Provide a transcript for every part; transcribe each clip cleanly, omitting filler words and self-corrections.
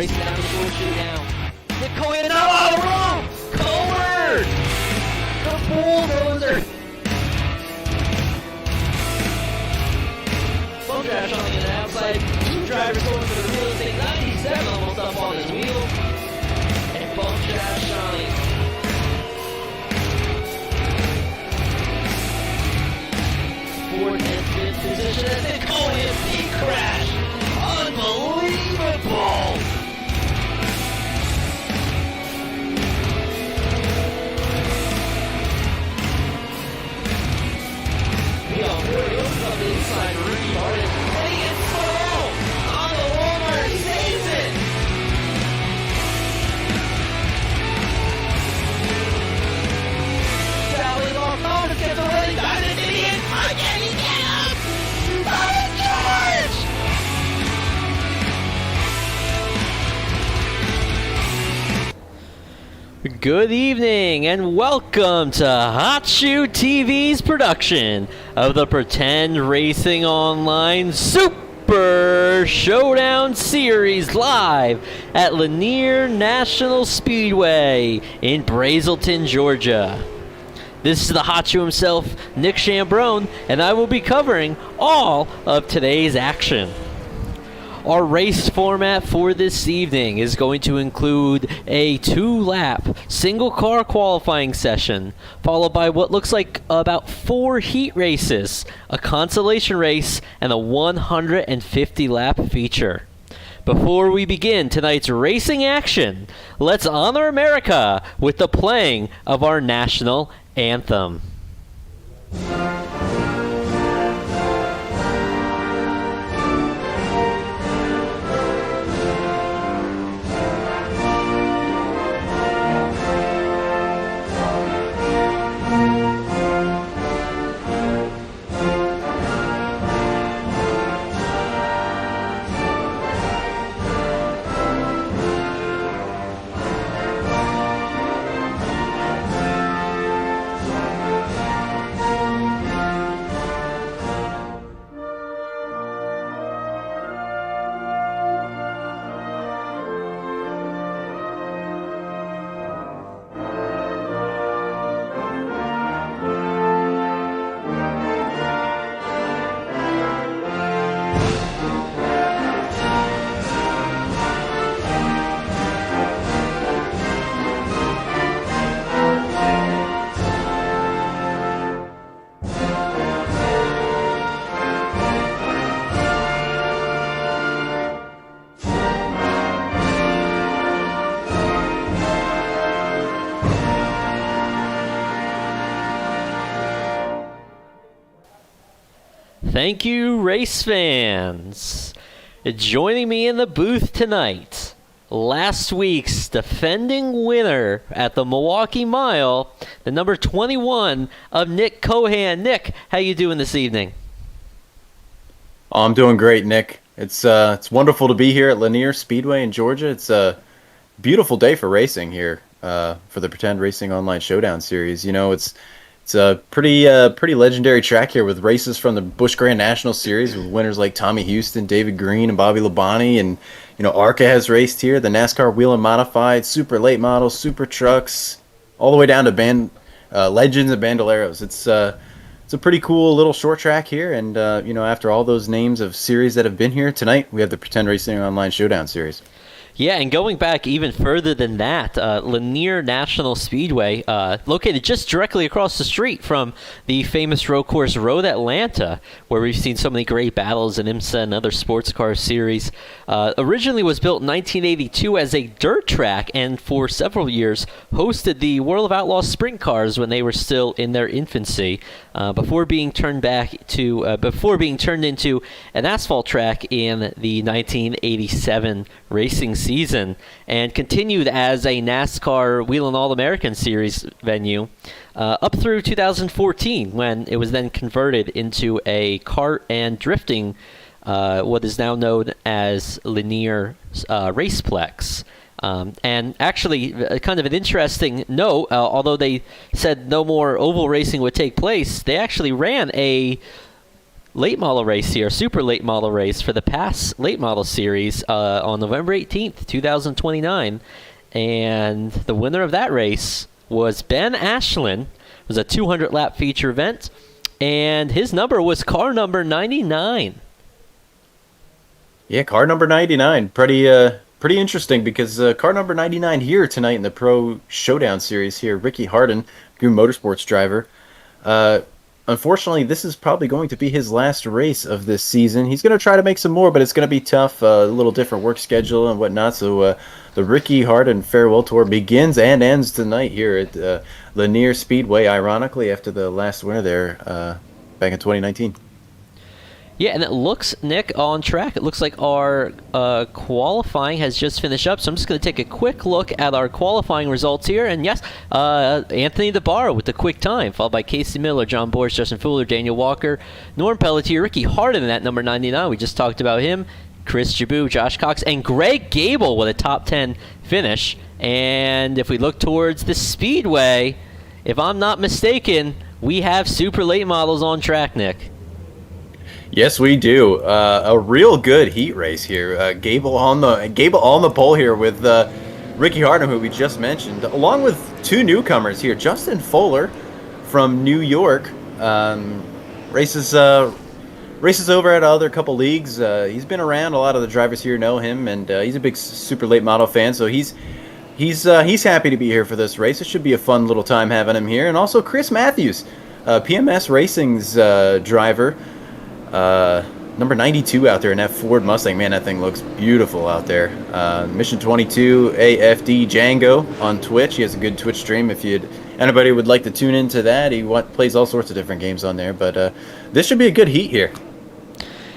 racing down the short chute now. Nick Cohen, no, wrong! Kohler! The bulldozer! Bump dash on the outside. Two drivers going for the real estate. 97 almost up on his wheel. And bump dash on it. Fourth and fifth position as Nick Cohen, big crash. Unbelievable! Leon Boyd opens up the inside, Ricky Martin heading in slow on the Walmart, he saves it! Sally lost on, gets away, got an idiot! Again, he get up! By George! Good evening and welcome to Hot Shoe TV's production of the Pretend Racing Online Super Showdown Series live at Lanier National Speedway in Brazelton, Georgia. This is the Hot Shoe himself, Nick Chambrone, and I will be covering all of today's action. Our race format for this evening is going to include a 2-lap single-car qualifying session, followed by what looks like about 4 heat races, a consolation race, and a 150-lap feature. Before we begin tonight's racing action, let's honor America with the playing of our national anthem. Thank you, race fans. Joining me in the booth tonight, last week's defending winner at the Milwaukee Mile, the number 21 of Nick Cohan. Nick, how you doing this evening? Oh, I'm doing great, Nick. It's wonderful to be here at Lanier Speedway in Georgia. It's a beautiful day for racing here for the Pretend Racing Online Showdown Series. You know, it's a pretty legendary track here with races from the Busch Grand National Series with winners like Tommy Houston, David Green, and Bobby Labonte. And, you know, ARCA has raced here, the NASCAR Wheel and Modified, Super Late Model, Super Trucks, all the way down to Legends and Bandoleros. It's a pretty cool little short track here. And, you know, after all those names of series that have been here, tonight we have the Pretend Racing Online Showdown Series. Yeah, and going back even further than that, Lanier National Speedway, located just directly across the street from the famous road course Road Atlanta, where we've seen so many great battles in IMSA and other sports car series, originally was built in 1982 as a dirt track, and for several years hosted the World of Outlaws sprint cars when they were still in their infancy, before being turned into an asphalt track in the 1987 racing season, and continued as a NASCAR Whelen All-American Series venue up through 2014, when it was then converted into a kart and drifting, what is now known as Lanier Raceplex. And actually, kind of an interesting note, although they said no more oval racing would take place, they actually ran a late model race here, super late model race for the PASS late model series on November 18th, 2029. And the winner of that race was Ben Ashland. It was a 200-lap feature event, and his number was car number 99. Yeah, car number 99. Pretty interesting because car number 99 here tonight in the Pro Showdown Series here, Ricky Harden, Goon Motorsports driver. Unfortunately, this is probably going to be his last race of this season. He's going to try to make some more, but it's going to be tough. A little different work schedule and whatnot. So the Ricky Harden Farewell Tour begins and ends tonight here at Lanier Speedway, ironically, after the last winner there back in 2019. Yeah, and it looks, Nick, on track. It looks like our qualifying has just finished up. So I'm just going to take a quick look at our qualifying results here. And yes, Anthony DeBarro with the quick time, followed by Casey Miller, John Boris, Justin Fuller, Daniel Walker, Norm Pelletier, Ricky Harden at number 99. We just talked about him. Chris Jabou, Josh Cox, and Greg Gable with a top 10 finish. And if we look towards the Speedway, if I'm not mistaken, we have super late models on track, Nick. Yes, we do. A real good heat race here. Gable on the pole here with Ricky Harden, who we just mentioned, along with two newcomers here. Justin Fuller from New York races over at other couple leagues. He's been around. A lot of the drivers here know him, and he's a big super late model fan. So he's happy to be here for this race. It should be a fun little time having him here. And also Chris Matthews, PMS Racing's driver. Number 92 out there in that Ford Mustang. Man, that thing looks beautiful out there. Mission 22 AFD Django on Twitch. He has a good Twitch stream if anybody would like to tune into that. He plays all sorts of different games on there, but this should be a good heat here.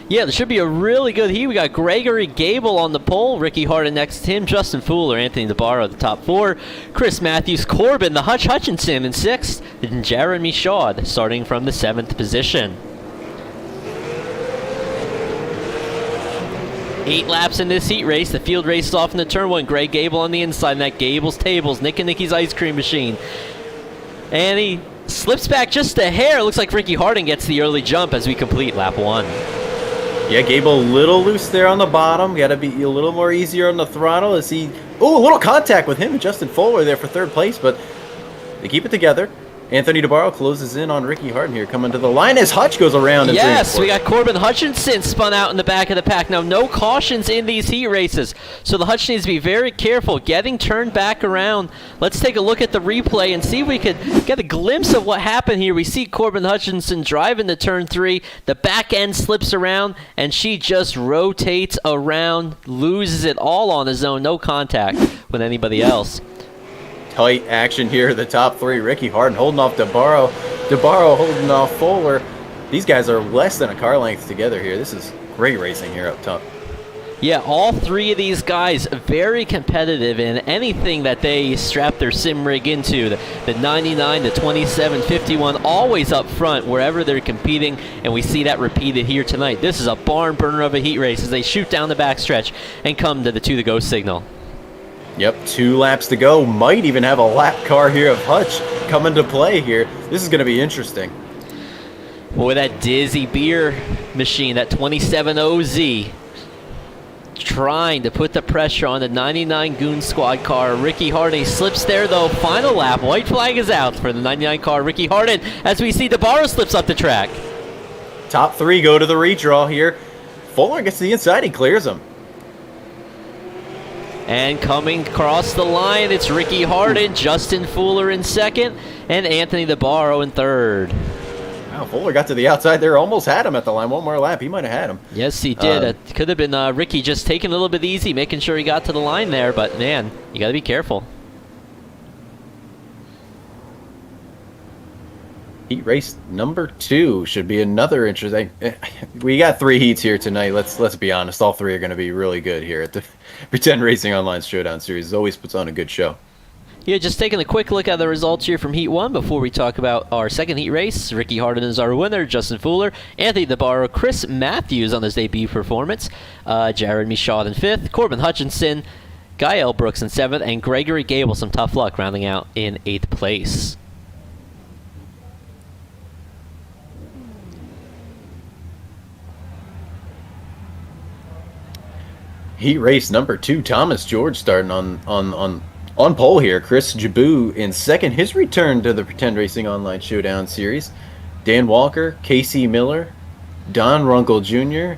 Yeah, there should be a really good heat. We got Gregory Gable on the pole, Ricky Harden next to him, Justin Fuller, Anthony DeBarro at the top four, Chris Matthews, Corbin, the Hutch Hutchinson in sixth, and Jeremy Shaw starting from the 7th position. 8 laps in this heat race. The field races off in the turn one. Greg Gable on the inside, and that Gable's Tables, Nick and Nicky's ice cream machine. And he slips back just a hair. Looks like Ricky Harden gets the early jump as we complete lap 1. Yeah, Gable a little loose there on the bottom. Got to be a little more easier on the throttle as he... Oh, a little contact with him and Justin Fuller there for 3rd place, but they keep it together. Anthony DeBarro closes in on Ricky Harden here, coming to the line as Hutch goes around. Yes, we got Corbin Hutchinson spun out in the back of the pack. Now, no cautions in these heat races, so the Hutch needs to be very careful getting turned back around. Let's take a look at the replay and see if we could get a glimpse of what happened here. We see Corbin Hutchinson driving to turn 3. The back end slips around, and she just rotates around, loses it all on his own, no contact with anybody else. Tight action here at the top 3. Ricky Harden holding off DeBarro. DeBarro holding off Fuller. These guys are less than a car length together here. This is great racing here up top. Yeah, all 3 of these guys very competitive in anything that they strap their sim rig into. The 99, the 27, 51, always up front wherever they're competing, and we see that repeated here tonight. This is a barn burner of a heat race as they shoot down the backstretch and come to the 2 to go signal. Yep, 2 laps to go. Might even have a lap car here of Hutch come into play here. This is going to be interesting. Boy, that Dizzy beer machine, that 27OZ, trying to put the pressure on the 99 Goon Squad car. Ricky Harden slips there, though. Final lap. White flag is out for the 99 car. Ricky Harden, as we see DeBarro slips up the track. Top 3 go to the redraw here. Fuller gets to the inside. He clears him. And coming across the line, it's Ricky Harden, Justin Fuller in 2nd, and Anthony DeBarro in 3rd. Wow, Fuller got to the outside there, almost had him at the line. One more lap, he might have had him. Yes, he did. It could have been Ricky just taking a little bit easy, making sure he got to the line there, but man, you got to be careful. Heat race number 2 should be another interesting. We got 3 heats here tonight. Let's be honest. All 3 are going to be really good here at the Pretend Racing Online Showdown Series. It always puts on a good show. Yeah, just taking a quick look at the results here from Heat 1 before we talk about our second heat race. Ricky Harden is our winner, Justin Fuller, Anthony DeBarro, Chris Matthews on his debut performance, Jared Michaud in 5th, Corbin Hutchinson, Guy L. Brooks in 7th, and Gregory Gable, some tough luck, rounding out in 8th place. Heat race number 2, Thomas George starting on pole here. Chris Jabou in second, his return to the Pretend Racing Online Showdown Series. Dan Walker, Casey Miller, Don Runkle Jr.,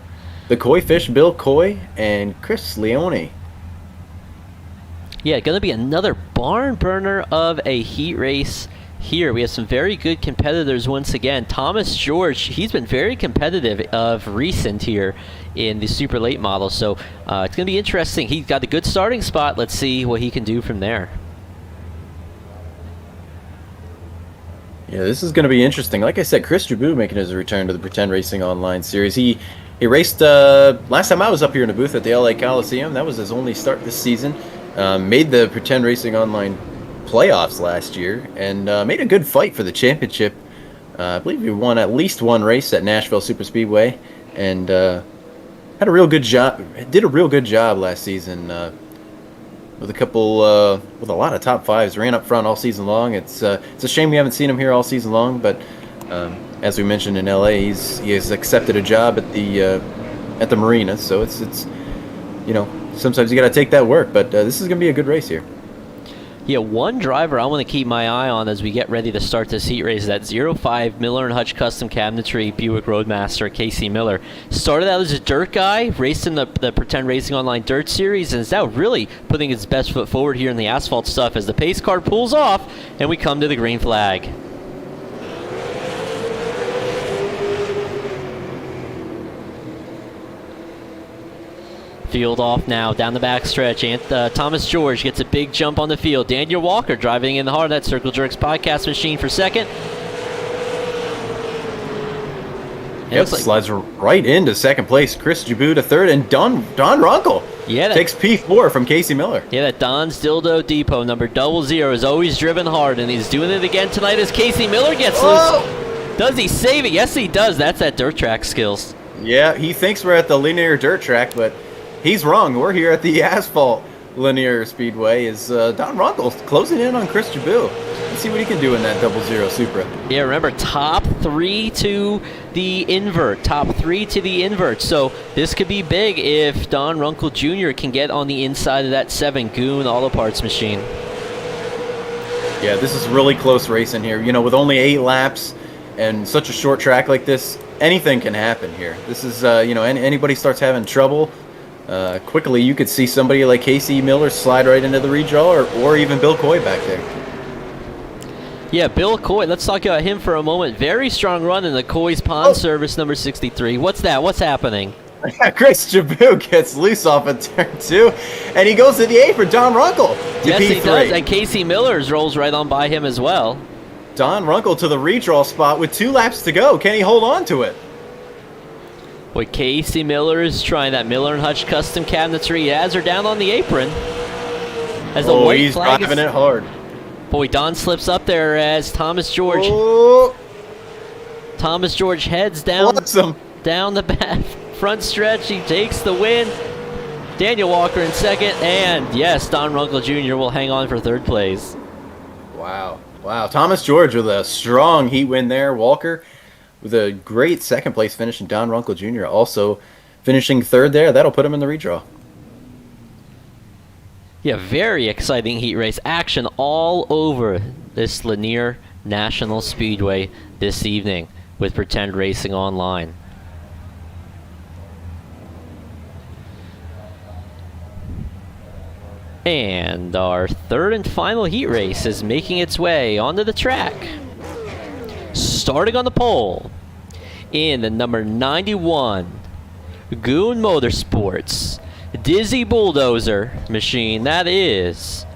the Koi Fish, Bill Coy, and Chris Leone. Yeah, going to be another barn burner of a heat race here. We have some very good competitors once again. Thomas George, he's been very competitive of recent here in the super late model, so it's going to be interesting. He's got a good starting spot. Let's see what he can do from there. Yeah, this is going to be interesting. Like I said, Chris Jabou making his return to the Pretend Racing Online Series. He raced last time I was up here in the booth at the LA Coliseum. That was his only start this season. Made the Pretend Racing Online playoffs last year and made a good fight for the championship. I believe he won at least one race at Nashville Superspeedway and had a real good job. Did a real good job last season with a lot of top fives. Ran up front all season long. It's a shame we haven't seen him here all season long, but as we mentioned in LA, he has accepted a job at the marina. So it's sometimes you got to take that work, but this is going to be a good race here. Yeah, one driver I want to keep my eye on as we get ready to start this heat race, that 05 Miller & Hutch Custom Cabinetry Buick Roadmaster, Casey Miller. Started out as a dirt guy, raced in the Pretend Racing Online Dirt Series, and is now really putting his best foot forward here in the asphalt stuff as the pace car pulls off, and we come to the green flag. Field off now, down the back stretch. Thomas George gets a big jump on the field. Daniel Walker driving in the heart of that Circle Jerks podcast machine for second. Yep, slides right into second place. Chris Jabou to third, and Don Runkle takes P4 from Casey Miller. Yeah, that Don's Dildo Depot number 00 is always driven hard, and he's doing it again tonight as Casey Miller gets loose. Does he save it? Yes, he does. That's that dirt track skills. Yeah, he thinks we're at the linear dirt track, but he's wrong. We're here at the asphalt linear speedway. Is Don Runkle closing in on Chris Jabou? Let's see what he can do in that 00 Supra. Yeah, remember, top three to the invert. Top three to the invert. So this could be big if Don Runkle Jr. can get on the inside of that 7 Goon Auto Parts machine. Yeah, this is really close racing here. With only 8 laps and such a short track like this, anything can happen here. This is, anybody starts having trouble, quickly you could see somebody like Casey Miller slide right into the redraw, or even Bill Coy back there. Yeah, Bill Coy, let's talk about him for a moment. Very strong run in the Coy's Pond Service number 63. What's that? What's happening? Chris Jabou gets loose off of turn 2, and he goes to the apron. Don Runkle to yes, P3. He does, and Casey Miller's rolls right on by him as well. Don Runkle to the redraw spot with 2 laps to go. Can he hold on to it? Boy, Casey Miller is trying that Miller & Hutch Custom Cabinetry. He has her down on the apron. As the white he's flag driving it hard. Boy, Don slips up there as Thomas George. Thomas George heads down the back front stretch. He takes the win. Daniel Walker in second, and yes, Don Runkle Jr. will hang on for third place. Wow. Thomas George with a strong heat win there. Walker with a great second place finish, and Don Runkle Jr. also finishing third there. That'll put him in the redraw. Yeah, very exciting heat race action all over this Lanier National Speedway this evening with Pretend Racing Online. And our third and final heat race is making its way onto the track. Starting on the pole in the number 91 Goon Motorsports Dizzy Bulldozer machine, that is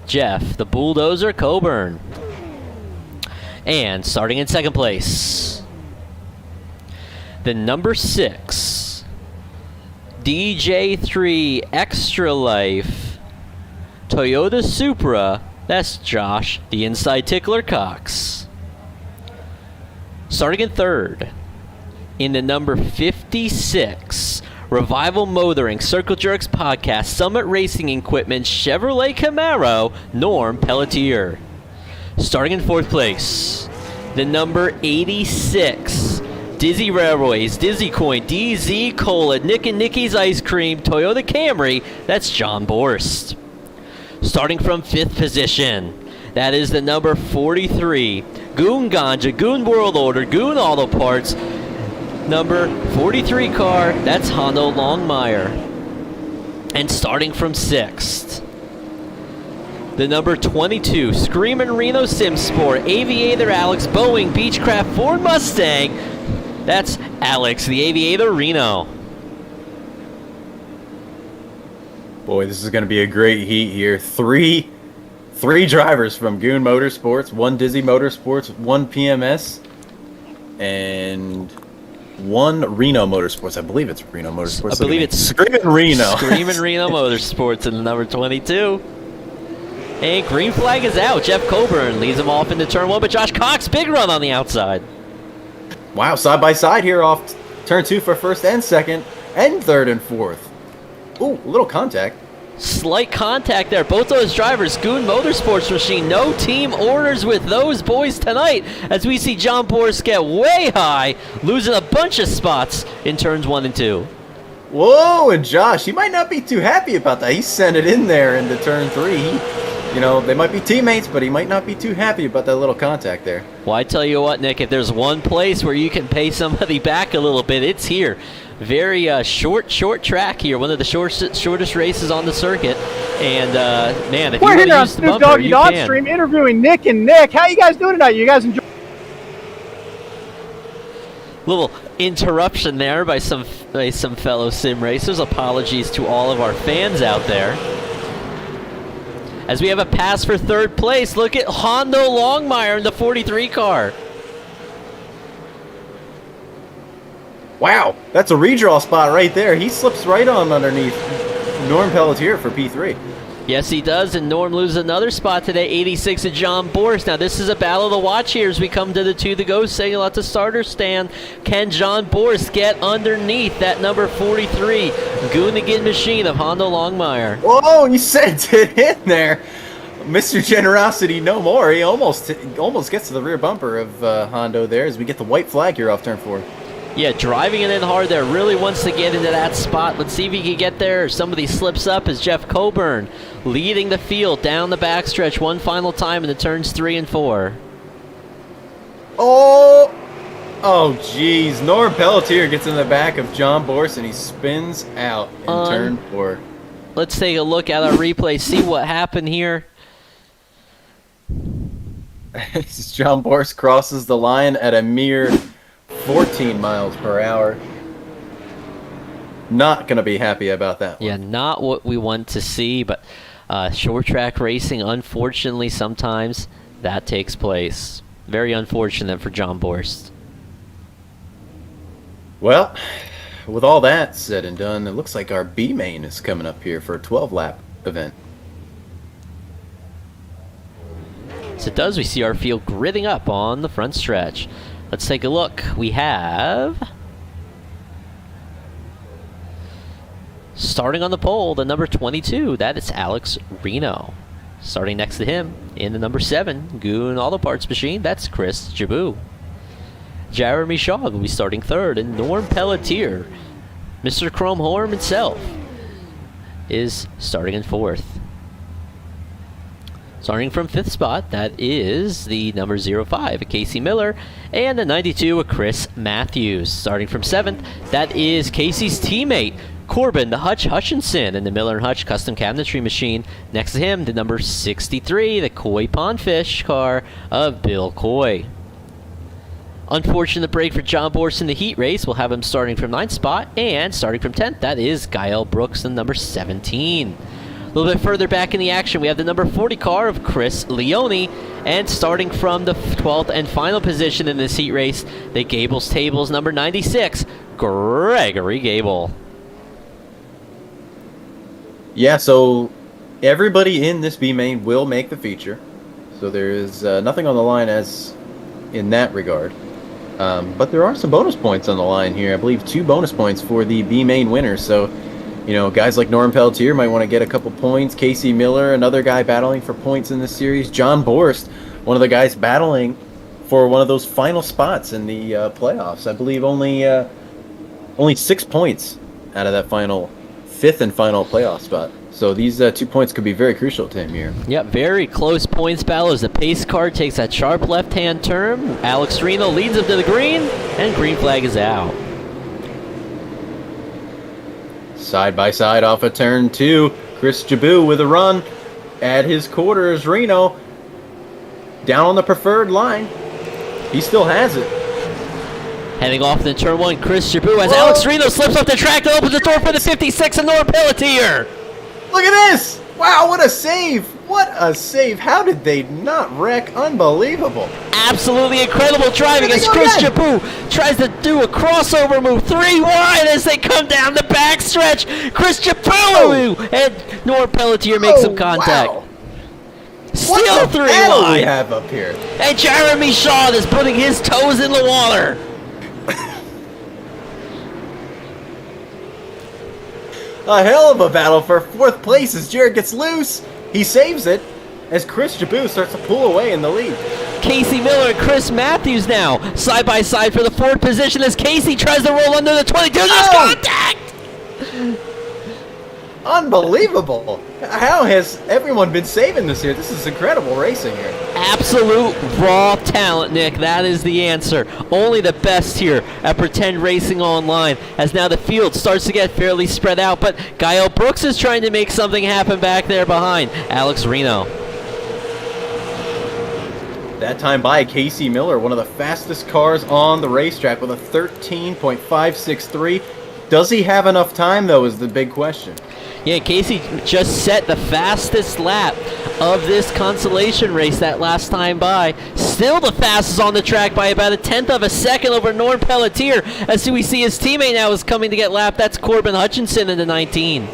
Jeff the Bulldozer Coburn. And starting in second place, the number 6 DJ3 Extra Life Toyota Supra, that's Josh the Inside Tickler Cox. Starting in third, in the number 56 Revival Motoring Circle Jerks Podcast Summit Racing Equipment Chevrolet Camaro, Norm Pelletier. Starting in fourth place, the number 86 Dizzy Railways, Dizzy Coin, DZ Cola, Nick and Nicky's Ice Cream, Toyota Camry, that's John Borst. Starting from 5th position, that is the number 43, Goon Ganja, Goon World Order, Goon Auto Parts, number 43 car, that's Hondo Longmire. And starting from 6th, the number 22, Screamin' Reno Simsport, Aviator Alex, Boeing, Beechcraft, Ford Mustang, that's Alex, the Aviator Reno. Boy, this is going to be a great heat here. Three drivers from Goon Motorsports, 1 Dizzy Motorsports, 1 PMS, and 1 Reno Motorsports. I believe it's Reno Motorsports. I believe it's Screamin' Reno. Screamin' Reno Motorsports in the number 22. And green flag is out. Jeff Coburn leads him off into turn 1, but Josh Cox, big run on the outside. Wow, side by side here off turn 2 for 1st and 2nd, and 3rd and 4th. Ooh, a little contact. Slight contact there. Both those drivers, Goon Motorsports machine, no team orders with those boys tonight as we see John Borst get way high, losing a bunch of spots in turns 1 and 2. Whoa, and Josh, he might not be too happy about that. He sent it in there into turn 3. They might be teammates, but he might not be too happy about that little contact there. Well, I tell you what, Nick, if there's one place where you can pay somebody back a little bit, it's here. Very short track here, one of the shortest races on the circuit. And, man, if you want to use the bumper, Doggy you Dog can. Stream interviewing Nick and Nick. How you guys doing tonight? You guys enjoy? Little interruption there by some fellow sim racers. Apologies to all of our fans out there. As we have a pass for 3rd place, look at Hondo Longmire in the 43 car. Wow, that's a redraw spot right there. He slips right on underneath Norm Pelletier for P3. Yes, he does, and Norm loses another spot today, 86 of John Borst. Now, this is a battle to watch here as we come to the 2 to go signal at the starter stand. Can John Borst get underneath that number 43 Goonigan machine of Hondo Longmire? Whoa, you sent it in there. Mr. Generosity no more. He almost gets to the rear bumper of Hondo there as we get the white flag here off turn 4. Yeah, driving it in hard there. Really wants to get into that spot. Let's see if he can get there. Somebody slips up as Jeff Coburn leading the field down the backstretch one final time in the turns 3 and 4. Oh, jeez. Norm Pelletier gets in the back of John Borst and he spins out in turn 4. Let's take a look at our replay, see what happened here. As John Borst crosses the line at a mere 14 miles per hour. Not going to be happy about that one. Yeah, not what we want to see, but short track racing, unfortunately, sometimes that takes place. Very unfortunate for John Borst. Well, with all that said and done, it looks like our B main is coming up here for a 12-lap event. So it does. We see our field gridding up on the front stretch. Let's take a look. We have, starting on the pole, the number 22. That is Alex Reno. Starting next to him in the number 7, Goon Auto Parts Machine, that's Chris Jabou. Jeremy Shaw will be starting 3rd, and Norm Pelletier, Mr. Chrome Horn himself, is starting in 4th. Starting from 5th spot, that is the number 05, Casey Miller, and the 92, Chris Matthews. Starting from 7th, that is Casey's teammate, Corbin, the Hutch Hutchinson, and the Miller & Hutch Custom Cabinetry Machine. Next to him, the number 63, the Koi Pond Fish car of Bill Coy. Unfortunate break for John Borst in the heat race. We'll have him starting from 9th spot, and starting from 10th, that is Gael Brooks, the number 17. A little bit further back in the action, we have the number 40 car of Chris Leone, and starting from the 12th and final position in this heat race, the Gables Tables number 96, Gregory Gable. Yeah, so everybody in this B main will make the feature. So there is nothing on the line as in that regard. But there are some bonus points on the line here. I believe 2 bonus points for the B main winners. So, guys like Norm Pelletier might want to get a couple points. Casey Miller, another guy battling for points in this series. John Borst, one of the guys battling for one of those final spots in the playoffs. I believe only 6 points out of that final 5th and final playoff spot. So these 2 points could be very crucial to him here. Yep, very close points battle as the pace car takes that sharp left-hand turn. Alex Reno leads him to the green, and green flag is out. Side by side off of turn 2, Chris Jabou with a run at his quarters. Reno down on the preferred line. He still has it. Heading off in turn 1, Chris Jabou as Whoa. Alex Reno slips off the track and opens the door for the 56 and Noah Pelletier. Look at this! Wow, what a save! What a save! How did they not wreck? Unbelievable! Absolutely incredible driving There as they go Chris again. Jabou tries to do a crossover move 3 wide as they come down the backstretch. Chris Jabou and Noah Pelletier make some contact. Wow. Still What the 3 battle we wide. have up here? And Jeremy Shaw is putting his toes in the water. A hell of a battle for 4th place as Jared gets loose. He saves it as Chris Jabou starts to pull away in the lead. Casey Miller and Chris Matthews now side by side for the 4th position as Casey tries to roll under the 22. There's Oh! contact! Unbelievable! How has everyone been saving this here? This is incredible racing here. Absolute raw talent, Nick. That is the answer. Only the best here at Pretend Racing Online, as now the field starts to get fairly spread out, but Gael Brooks is trying to make something happen back there behind Alex Reno. That time by Casey Miller, one of the fastest cars on the racetrack with a 13.563. Does he have enough time, though, is the big question. Yeah, Casey just set the fastest lap of this consolation race that last time by. Still the fastest on the track by about 1/10 of a second over Norm Pelletier. As we see his teammate now is coming to get lapped. That's Corbin Hutchinson in the 19.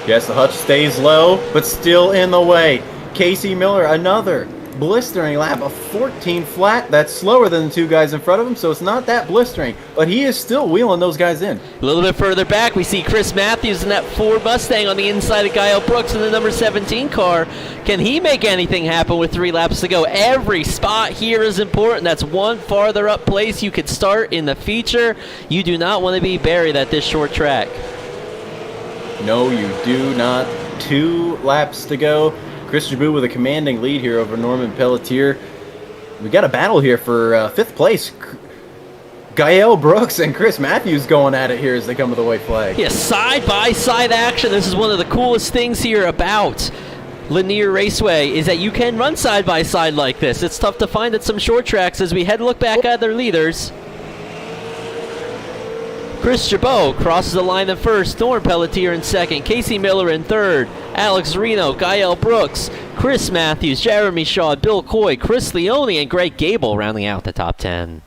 Yes, the Hutch stays low, but still in the way. Casey Miller, another blistering lap of 14 flat. That's slower than the 2 guys in front of him, so it's not that blistering, but he is still wheeling those guys in. A little bit further back, we see Chris Matthews in that Ford Mustang on the inside of Gael Brooks in the number 17 car. Can he make anything happen with 3 laps to go? Every spot here is important. That's one farther up place you could start in the feature. You do not want to be buried at this short track. No, you do not. 2 laps to go. Chris Jabou with a commanding lead here over Norman Pelletier. We got a battle here for 5th place. Gael Brooks and Chris Matthews going at it here as they come with the white flag. Yeah, side-by-side action. This is one of the coolest things here about Lanier Raceway is that you can run side-by-side like this. It's tough to find at some short tracks as we head look back at their leaders. Chris Jabou crosses the line in first, Norm Pelletier in second, Casey Miller in third, Alex Reno, Gael Brooks, Chris Matthews, Jeremy Shaw, Bill Coy, Chris Leone, and Greg Gable rounding out the top 10.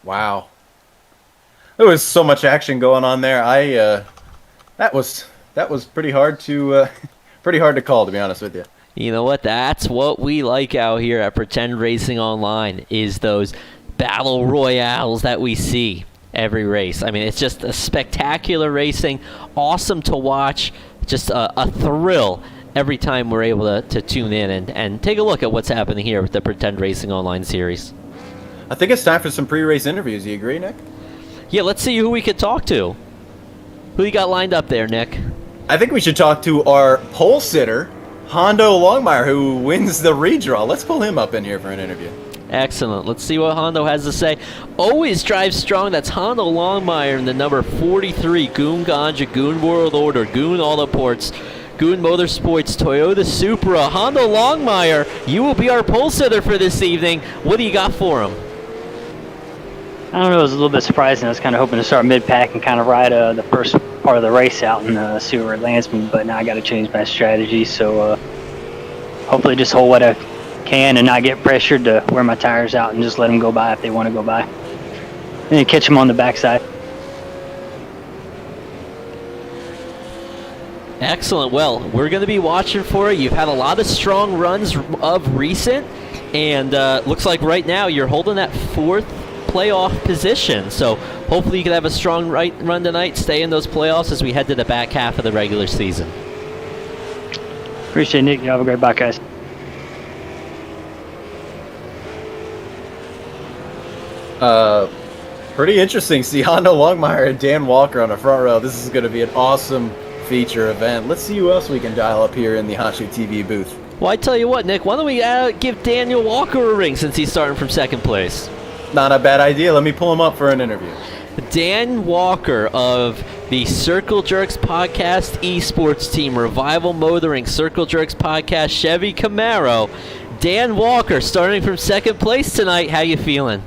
Wow. There was so much action going on there. That was pretty hard to call, to be honest with you. You know what? That's what we like out here at Pretend Racing Online is those battle royales that we see every race. I mean, it's just a spectacular racing, awesome to watch, just a thrill every time we're able to tune in and take a look at what's happening here with the Pretend Racing Online series. I think it's time for some pre-race interviews. You agree, Nick? Yeah, let's see who we could talk to. Who you got lined up there, Nick? I think we should talk to our pole sitter, Hondo Longmire, who wins the redraw. Let's pull him up in here for an interview. Excellent. Let's see what Hondo has to say. Always drives strong. That's Hondo Longmire in the number 43 Goon Ganja, Goon World Order, Goon Autoports, Goon Motorsports, Toyota Supra. Hondo Longmire, you will be our pole sitter for this evening. What do you got for him? I don't know, it was a little bit surprising. I was kind of hoping to start mid-pack and kind of ride the first part of the race out and see where it lands me, but now I got to change my strategy, so hopefully just hold what I can and not get pressured to wear my tires out and just let them go by if they want to go by. And then catch them on the backside. Excellent. Well, we're going to be watching for you. You've had a lot of strong runs of recent, and looks like right now you're holding that 4th playoff position. So hopefully you can have a strong run tonight, stay in those playoffs as we head to the back half of the regular season. Appreciate it, Nick. You have a great bye, guys. Pretty interesting. See Hondo Longmire and Dan Walker on the front row. This is going to be an awesome feature event. Let's see who else we can dial up here in the Hot Shoe TV booth. Well, I tell you what, Nick, why don't we give Daniel Walker a ring since he's starting from second place? Not a bad idea. Let me pull him up for an interview. Dan Walker of the Circle Jerks Podcast Esports Team, Revival Motoring, Circle Jerks Podcast, Chevy Camaro. Dan Walker starting from second place tonight. How you feeling?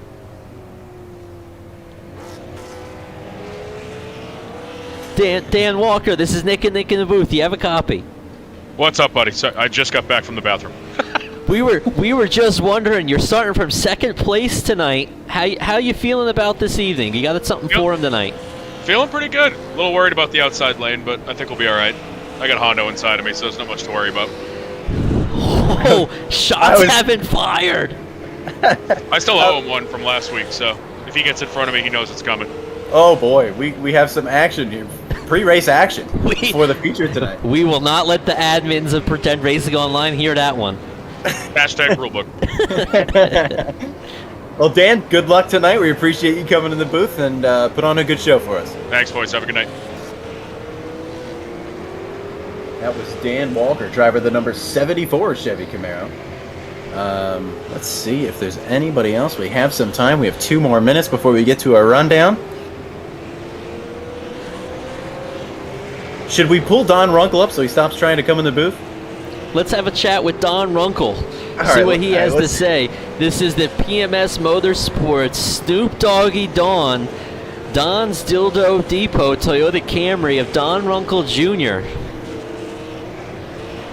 Dan Walker, this is Nick and Nick in the booth. You have a copy. What's up, buddy? So, I just got back from the bathroom. We were just wondering, you're starting from second place tonight. How you feeling about this evening? You got something for him tonight? Feeling pretty good. A little worried about the outside lane, but I think we'll be all right. I got Hondo inside of me, so there's not much to worry about. Oh, shots have been fired. I still owe him one from last week, so if he gets in front of me, he knows it's coming. Oh boy, we have some action here. Pre-race action for the feature tonight. We will not let the admins of Pretend Racing Online hear that one. Hashtag rulebook. Well, Dan, good luck tonight. We appreciate you coming in the booth and put on a good show for us. Thanks, boys. Have a good night. That was Dan Walker, driver of the number 74 Chevy Camaro. Let's see if there's anybody else. We have some time. We have 2 more minutes before we get to our rundown. Should we pull Don Runkle up so he stops trying to come in the booth? Let's have a chat with Don Runkle. See right, what he has to let's- say. This is the PMS Motorsports Snoop Doggy Don. Don's Dildo Depot Toyota Camry of Don Runkle Jr.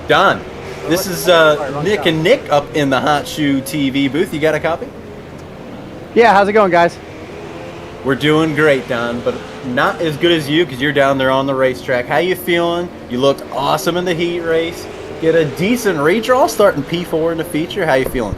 Don, this is Nick and Nick up in the Hot Shoe TV booth. You got a copy? Yeah, how's it going, guys? We're doing great, Don, but not as good as you because you're down there on the racetrack. How you feeling? You looked awesome in the heat race. Get a decent redraw starting P4 in the feature. How you feeling?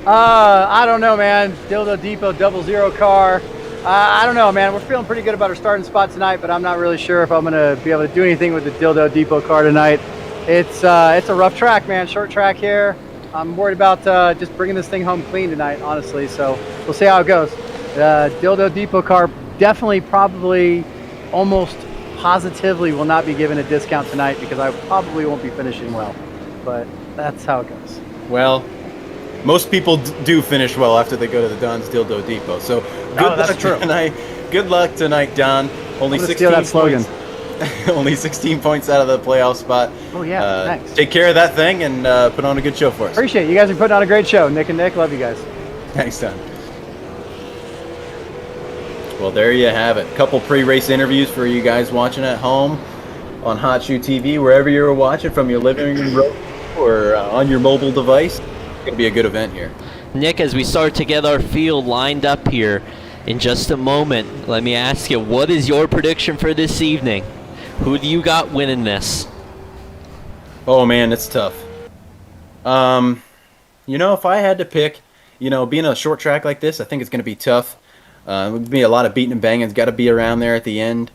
I don't know, man. Dildo Depot 00 car. I don't know, man. We're feeling pretty good about our starting spot tonight, but I'm not really sure if I'm going to be able to do anything with the Dildo Depot car tonight. It's a rough track, man. Short track here. I'm worried about just bringing this thing home clean tonight, honestly. So we'll see how it goes. Dildo Depot car definitely, probably, almost positively will not be given a discount tonight because I probably won't be finishing well. But that's how it goes. Well, most people do finish well after they go to the Don's Dildo Depot. So good that's luck true. tonight. Good luck tonight, Don. Only I'm gonna 16 steal that slogan. points. Only 16 points out of the playoff spot. Oh, yeah, thanks. Take care of that thing and put on a good show for us. Appreciate it. You guys are putting on a great show. Nick and Nick, love you guys. Thanks, Don. Well, there you have it. Couple pre-race interviews for you guys watching at home on Hot Shoe TV, wherever you're watching from your living room or on your mobile device. It's going to be a good event here. Nick, as we start to get our field lined up here in just a moment, let me ask you, what is your prediction for this evening? Who do you got winning this? Oh, man, it's tough. If I had to pick, being a short track like this, I think it's going to be tough. It would be a lot of beating and banging. It's got to be around there at the end.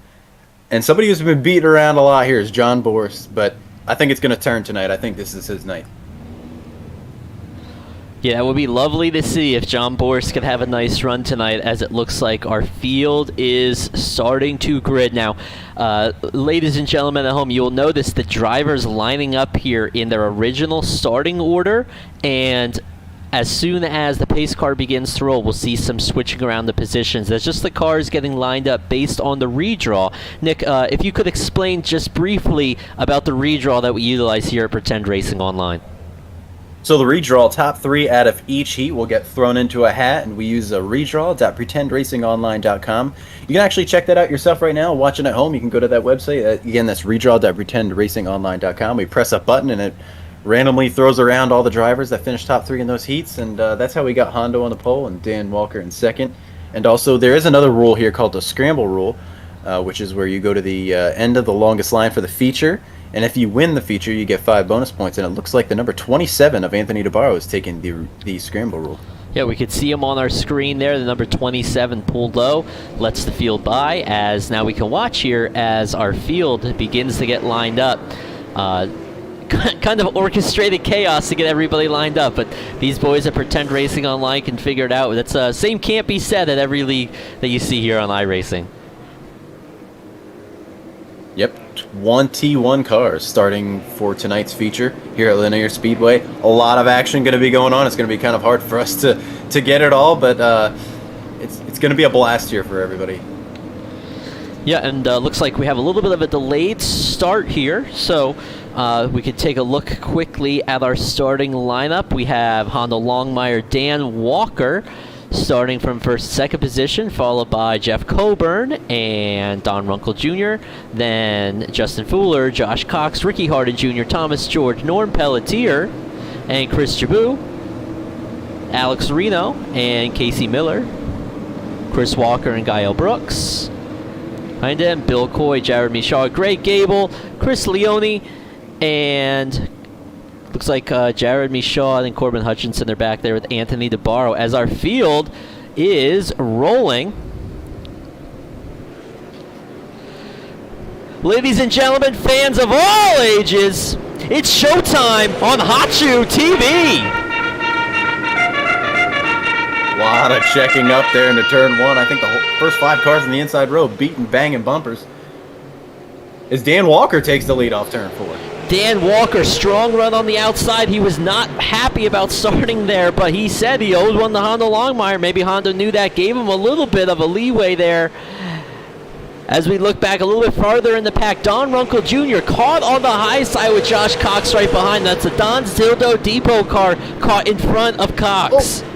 And somebody who's been beaten around a lot here is John Boris, but I think it's going to turn tonight. I think this is his night. Yeah, it would be lovely to see if John Boris could have a nice run tonight, as it looks like our field is starting to grid. Now, ladies and gentlemen at home, you'll notice the drivers lining up here in their original starting order, and as soon as the pace car begins to roll, we'll see some switching around the positions. That's just the cars getting lined up based on the redraw. Nick, if you could explain just briefly about the redraw that we utilize here at Pretend Racing Online. So the redraw, top 3 out of each heat will get thrown into a hat, and we use a redraw.pretendracingonline.com. You can actually check that out yourself right now. Watching at home, you can go to that website. Again, that's redraw.pretendracingonline.com. We press a button, and it randomly throws around all the drivers that finished top 3 in those heats, and that's how we got Hondo on the pole and Dan Walker in second. And also, there is another rule here called the scramble rule, which is where you go to the end of the longest line for the feature, and if you win the feature, you get 5 bonus points, and it looks like the number 27 of Anthony DeBarro is taking the scramble rule. Yeah, we could see him on our screen there, the number 27 pulled low, lets the field by, as now we can watch here as our field begins to get lined up. kind of orchestrated chaos to get everybody lined up, but these boys at Pretend Racing Online can figure it out. That's same can't be said at every league that you see here on iRacing. Yep, 21 cars starting for tonight's feature here at Lanier Speedway. A lot of action going to be going on. It's going to be kind of hard for us to get it all, but it's going to be a blast here for everybody. Yeah, and looks like we have a little bit of a delayed start here, so we could take a look quickly at our starting lineup. We have Honda Longmire, Dan Walker starting from second position, followed by Jeff Coburn and Don Runkle Jr., then Justin Fuller, Josh Cox, Ricky Harden Jr., Thomas George, Norm Pelletier, and Chris Jabou, Alex Reno and Casey Miller, Chris Walker and Gael Brooks. Behind them, Bill Coy, Jared Michaud, Greg Gable, Chris Leone, and looks like Jared Michaud and Corbin Hutchinson are back there with Anthony DeBarro as our field is rolling. Ladies and gentlemen, fans of all ages, it's showtime on Hot Shoe TV. A lot of checking up there into turn one. I think the first 5 cars in the inside row beating, banging bumpers. As Dan Walker takes the lead off turn 4. Dan Walker, strong run on the outside. He was not happy about starting there, but he said he owed one to Honda Longmire. Maybe Honda knew that, gave him a little bit of a leeway there. As we look back a little bit farther in the pack, Don Runkle Jr. caught on the high side with Josh Cox right behind. That's a Don's Dildo Depot car caught in front of Cox. Oh.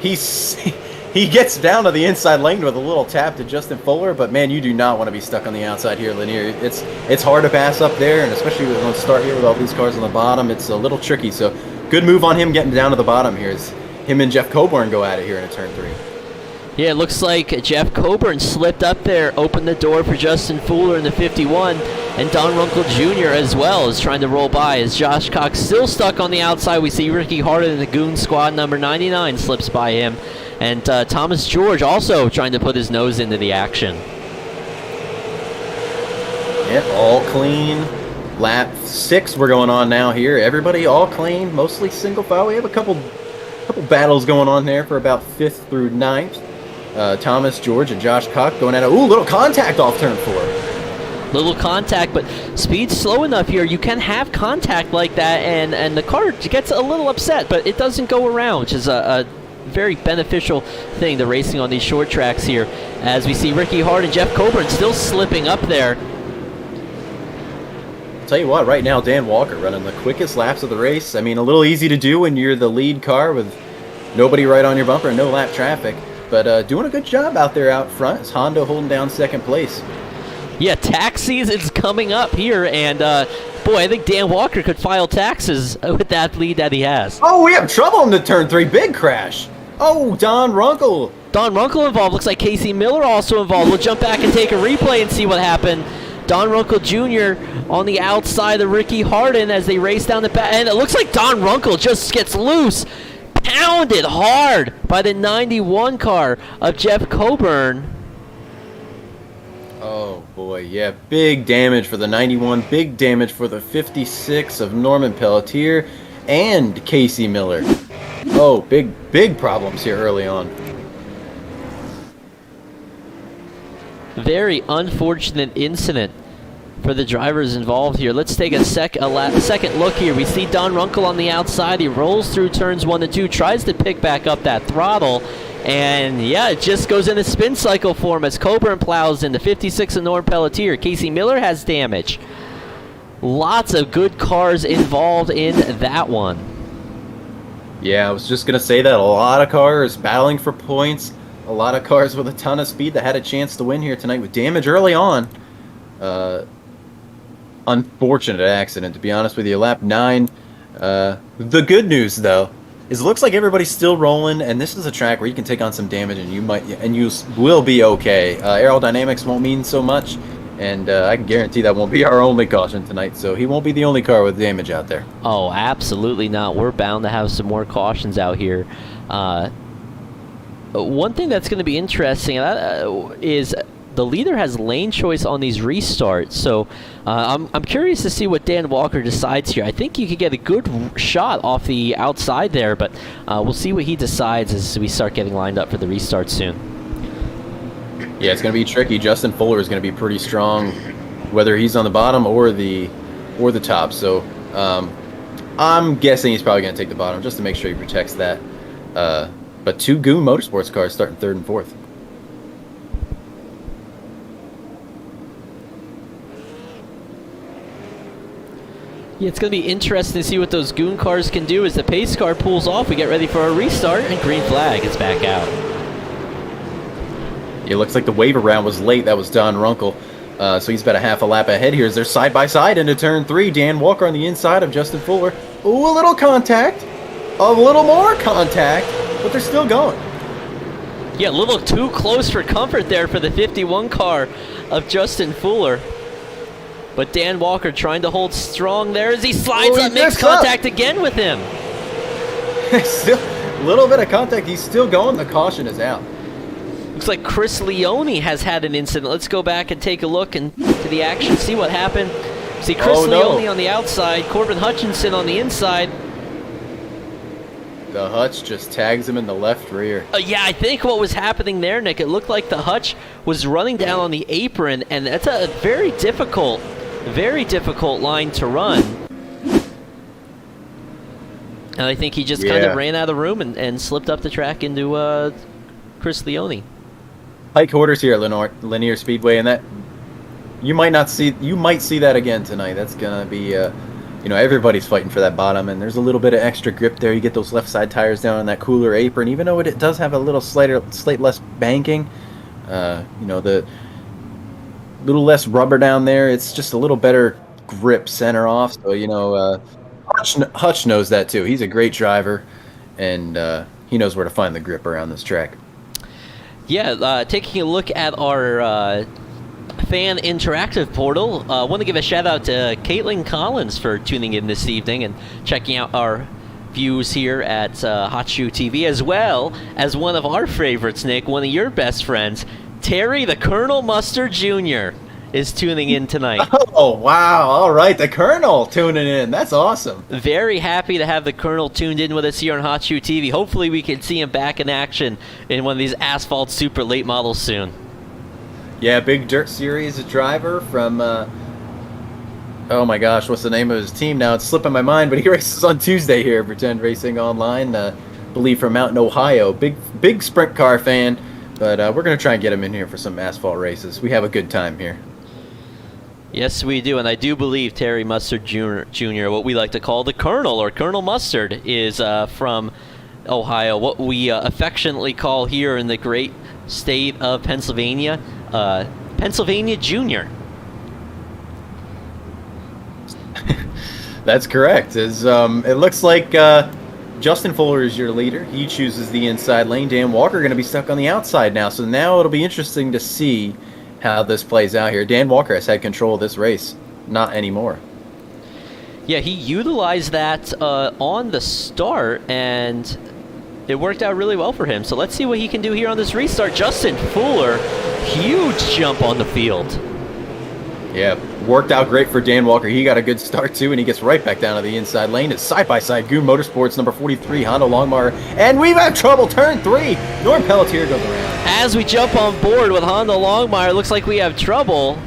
He gets down to the inside lane with a little tap to Justin Fuller, but man, you do not want to be stuck on the outside here, Lanier. It's hard to pass up there, and especially when we start here with all these cars on the bottom, it's a little tricky. So good move on him getting down to the bottom here as him and Jeff Coburn go at it here in turn 3. Yeah, it looks like Jeff Coburn slipped up there, opened the door for Justin Fuller in the 51, and Don Runkle Jr. as well is trying to roll by. As Josh Cox still stuck on the outside, we see Ricky Harden in the Goon Squad, number 99, slips by him. And Thomas George also trying to put his nose into the action. Yep, all clean. Lap 6 we're going on now here. Everybody all clean, mostly single file. We have a couple battles going on there for about 5th through 9th. Thomas George and Josh Cox going at it. Ooh, little contact off turn 4. Little contact, but speed's slow enough here. You can have contact like that, and the car gets a little upset, but it doesn't go around, which is a very beneficial thing to racing on these short tracks here. As we see Ricky Hart and Jeff Coburn still slipping up there. Tell you what, right now Dan Walker running the quickest laps of the race. I mean, a little easy to do when you're the lead car with nobody right on your bumper and no lap traffic. But doing a good job out there out front. It's Honda holding down 2nd place. Yeah, tax season's coming up here, and boy, I think Dan Walker could file taxes with that lead that he has. Oh, we have trouble in the turn 3. Big crash. Oh, Don Runkle. Don Runkle involved. Looks like Casey Miller also involved. We'll jump back and take a replay and see what happened. Don Runkle Jr. on the outside of Ricky Harden as they race down the back. And it looks like Don Runkle just gets loose. Pounded hard by the 91 car of Jeff Coburn. Oh, boy, yeah. Big damage for the 91. Big damage for the 56 of Norman Pelletier and Casey Miller. Oh, big problems here early on. Very unfortunate incident for the drivers involved here. Let's take a second look here. We see Don Runkle on the outside. He rolls through turns 1 and 2, tries to pick back up that throttle, and yeah, it just goes in a spin cycle for him as Coburn plows in the 56 of Norm Pelletier. Casey Miller has damage. Lots of good cars involved in that one. Yeah, I was just going to say that. A lot of cars battling for points. A lot of cars with a ton of speed that had a chance to win here tonight with damage early on. Unfortunate accident, to be honest with you. Lap 9. The good news, though, is it looks like everybody's still rolling, and this is a track where you can take on some damage and you will be okay. Aerodynamics won't mean so much, and I can guarantee that won't be our only caution tonight, so he won't be the only car with damage out there. Oh, absolutely not. We're bound to have some more cautions out here. One thing that's going to be interesting is the leader has lane choice on these restarts. So I'm curious to see what Dan Walker decides here. I think you could get a good shot off the outside there, but we'll see what he decides as we start getting lined up for the restart soon. Yeah, it's going to be tricky. Justin Fuller is going to be pretty strong, whether he's on the bottom or the top. So I'm guessing he's probably going to take the bottom just to make sure he protects that. But 2 Goon Motorsports cars starting 3rd and 4th. Yeah, it's going to be interesting to see what those Goon cars can do as the pace car pulls off. We get ready for a restart, and green flag is back out. It looks like the waiver round was late. That was Don Runkle. So he's about a half a lap ahead here as they're side-by-side into turn 3. Dan Walker on the inside of Justin Fuller. Ooh, a little contact. A little more contact. But they're still going. Yeah, a little too close for comfort there for the 51 car of Justin Fuller. But Dan Walker trying to hold strong there as he slides up, makes contact again with him. Still a little bit of contact. He's still going. The caution is out. Looks like Chris Leone has had an incident. Let's go back and take a look into the action, see what happened. See Chris Leone on the outside, Corbin Hutchinson on the inside. The Hutch just tags him in the left rear. Yeah, I think what was happening there, Nick, it looked like the Hutch was running down on the apron, and that's a very difficult line to run. And I think he just kind of ran out of room and slipped up the track into Chris Leone. High quarters here at Lanier Speedway, and that you might see that again tonight. That's gonna be everybody's fighting for that bottom, and there's a little bit of extra grip there. You get those left side tires down on that cooler apron, even though it does have a little slight less banking. The little less rubber down there. It's just a little better grip center off. So Hutch knows that too. He's a great driver, and he knows where to find the grip around this track. Yeah, taking a look at our fan interactive portal, I want to give a shout out to Caitlin Collins for tuning in this evening and checking out our views here at Hot Shoe TV, as well as one of our favorites, Nick, one of your best friends, Terry the Colonel Mustard Jr. is tuning in tonight. Oh, wow. All right, the Colonel tuning in. That's awesome. Very happy to have the Colonel tuned in with us here on Hot Shoe TV. Hopefully we can see him back in action in one of these Asphalt Super late models soon. Yeah, big Dirt Series driver from, oh my gosh, what's the name of his team now? It's slipping my mind, but he races on Tuesday here at Pretend Racing Online, I believe from Mountain, Ohio. Big sprint car fan, but we're going to try and get him in here for some asphalt races. We have a good time here. Yes, we do, and I do believe Terry Mustard Jr., what we like to call the Colonel, or Colonel Mustard, is from Ohio, what we affectionately call here in the great state of Pennsylvania, Pennsylvania Junior. That's correct. It looks like Justin Fuller is your leader. He chooses the inside lane. Dan Walker going to be stuck on the outside now, so now it'll be interesting to see how this plays out here. Dan Walker has had control of this race. Not anymore. Yeah, he utilized that on the start, and it worked out really well for him. So let's see what he can do here on this restart. Justin Fuller, huge jump on the field. Yeah, worked out great for Dan Walker. He got a good start too, and he gets right back down to the inside lane. It's side-by-side Goon Motorsports number 43, Honda Longmire. And we've had trouble, turn 3. Norm Pelletier goes around. As we jump on board with Honda Longmire, looks like we have trouble.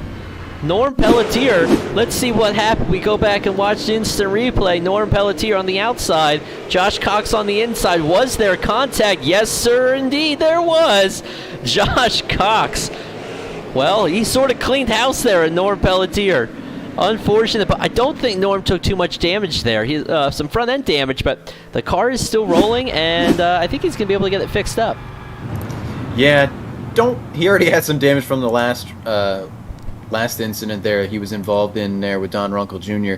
Norm Pelletier, let's see what happened. We go back and watch the instant replay. Norm Pelletier on the outside, Josh Cox on the inside. Was there contact? Yes, sir, indeed there was. Josh Cox, well, he sort of cleaned house there at Norm Pelletier. Unfortunate, but I don't think Norm took too much damage there. He some front end damage, but the car is still rolling, and I think he's going to be able to get it fixed up. Yeah, he already had some damage from the last incident there he was involved in there with Don Runkle Jr.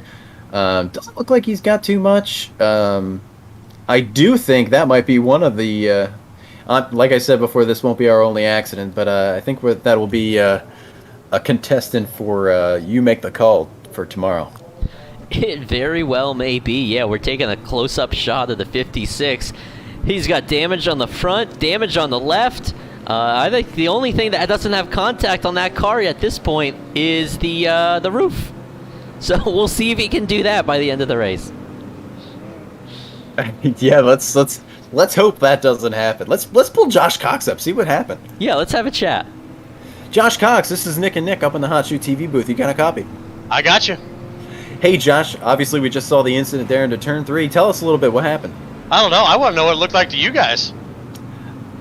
Doesn't look like he's got too much. I do think that might be one of the like I said before, this won't be our only accident, but I think that will be a contestant for You Make the Call for tomorrow. It very well may be. Yeah, we're taking a close-up shot of the 56. He's got damage on the front, damage on the left. I think the only thing that doesn't have contact on that car at this point is the roof. So we'll see if he can do that by the end of the race. Yeah, let's hope that doesn't happen. Let's pull Josh Cox up, see what happened. Yeah, let's have a chat. Josh Cox, this is Nick and Nick up in the Hot Shoe TV booth. You got a copy? I got you. Hey, Josh. Obviously, we just saw the incident there into turn 3. Tell us a little bit what happened. I don't know. I want to know what it looked like to you guys.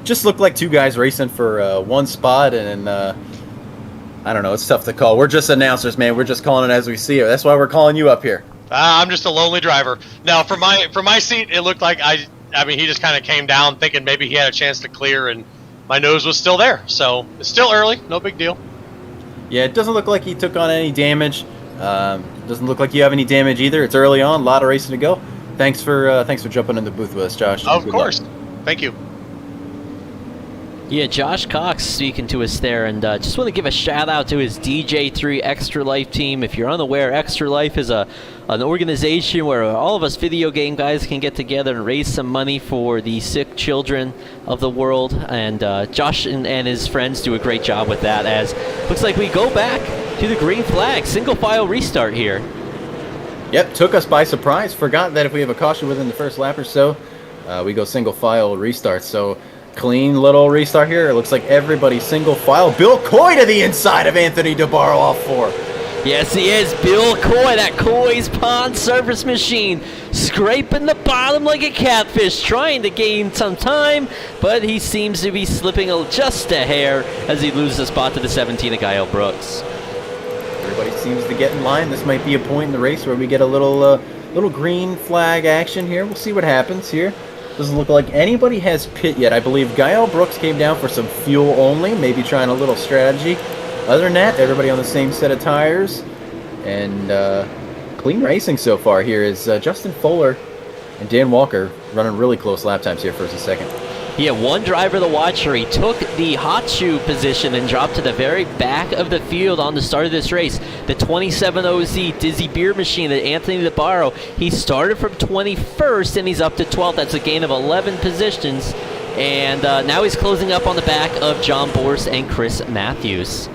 Just looked like two guys racing for one spot, and I don't know. It's tough to call. We're just announcers, man. We're just calling it as we see it. That's why we're calling you up here. I'm just a lonely driver. Now, from my seat, it looked like I mean, he just kind of came down thinking maybe he had a chance to clear, and my nose was still there. So it's still early. No big deal. Yeah, it doesn't look like he took on any damage. Doesn't look like you have any damage either. It's early on. A lot of racing to go. Thanks for jumping in the booth with us, Josh. Of Good course. luck. Thank you. Yeah, Josh Cox speaking to us there, and just want to give a shout out to his DJ3 Extra Life team. If you're unaware, Extra Life is an organization where all of us video game guys can get together and raise some money for the sick children of the world. And Josh and his friends do a great job with that. As looks like we go back to the green flag, single file restart here. Yep, took us by surprise. Forgot that if we have a caution within the first lap or so, we go single file restart. So clean little restart here. It looks like everybody's single file. Bill Coy to the inside of Anthony DeBarro off 4. Yes, he is. Bill Coy, that Coy's Pond Surface Machine, scraping the bottom like a catfish, trying to gain some time, but he seems to be slipping just a hair as he loses a spot to the 17 of Kyle Brooks. Everybody seems to get in line. This might be a point in the race where we get a little green flag action here. We'll see what happens here. Doesn't look like anybody has pit yet. I believe Gael Brooks came down for some fuel only, maybe trying a little strategy. Other than that, everybody on the same set of tires. And clean racing so far here is Justin Fuller and Dan Walker running really close lap times here first and second. Yeah, one driver to watch here. He took the hot shoe position and dropped to the very back of the field on the start of this race. The 27OZ Dizzy Beer Machine that Anthony DeBarro, he started from 21st and he's up to 12th. That's a gain of 11 positions. And now he's closing up on the back of John Borst and Chris Matthews.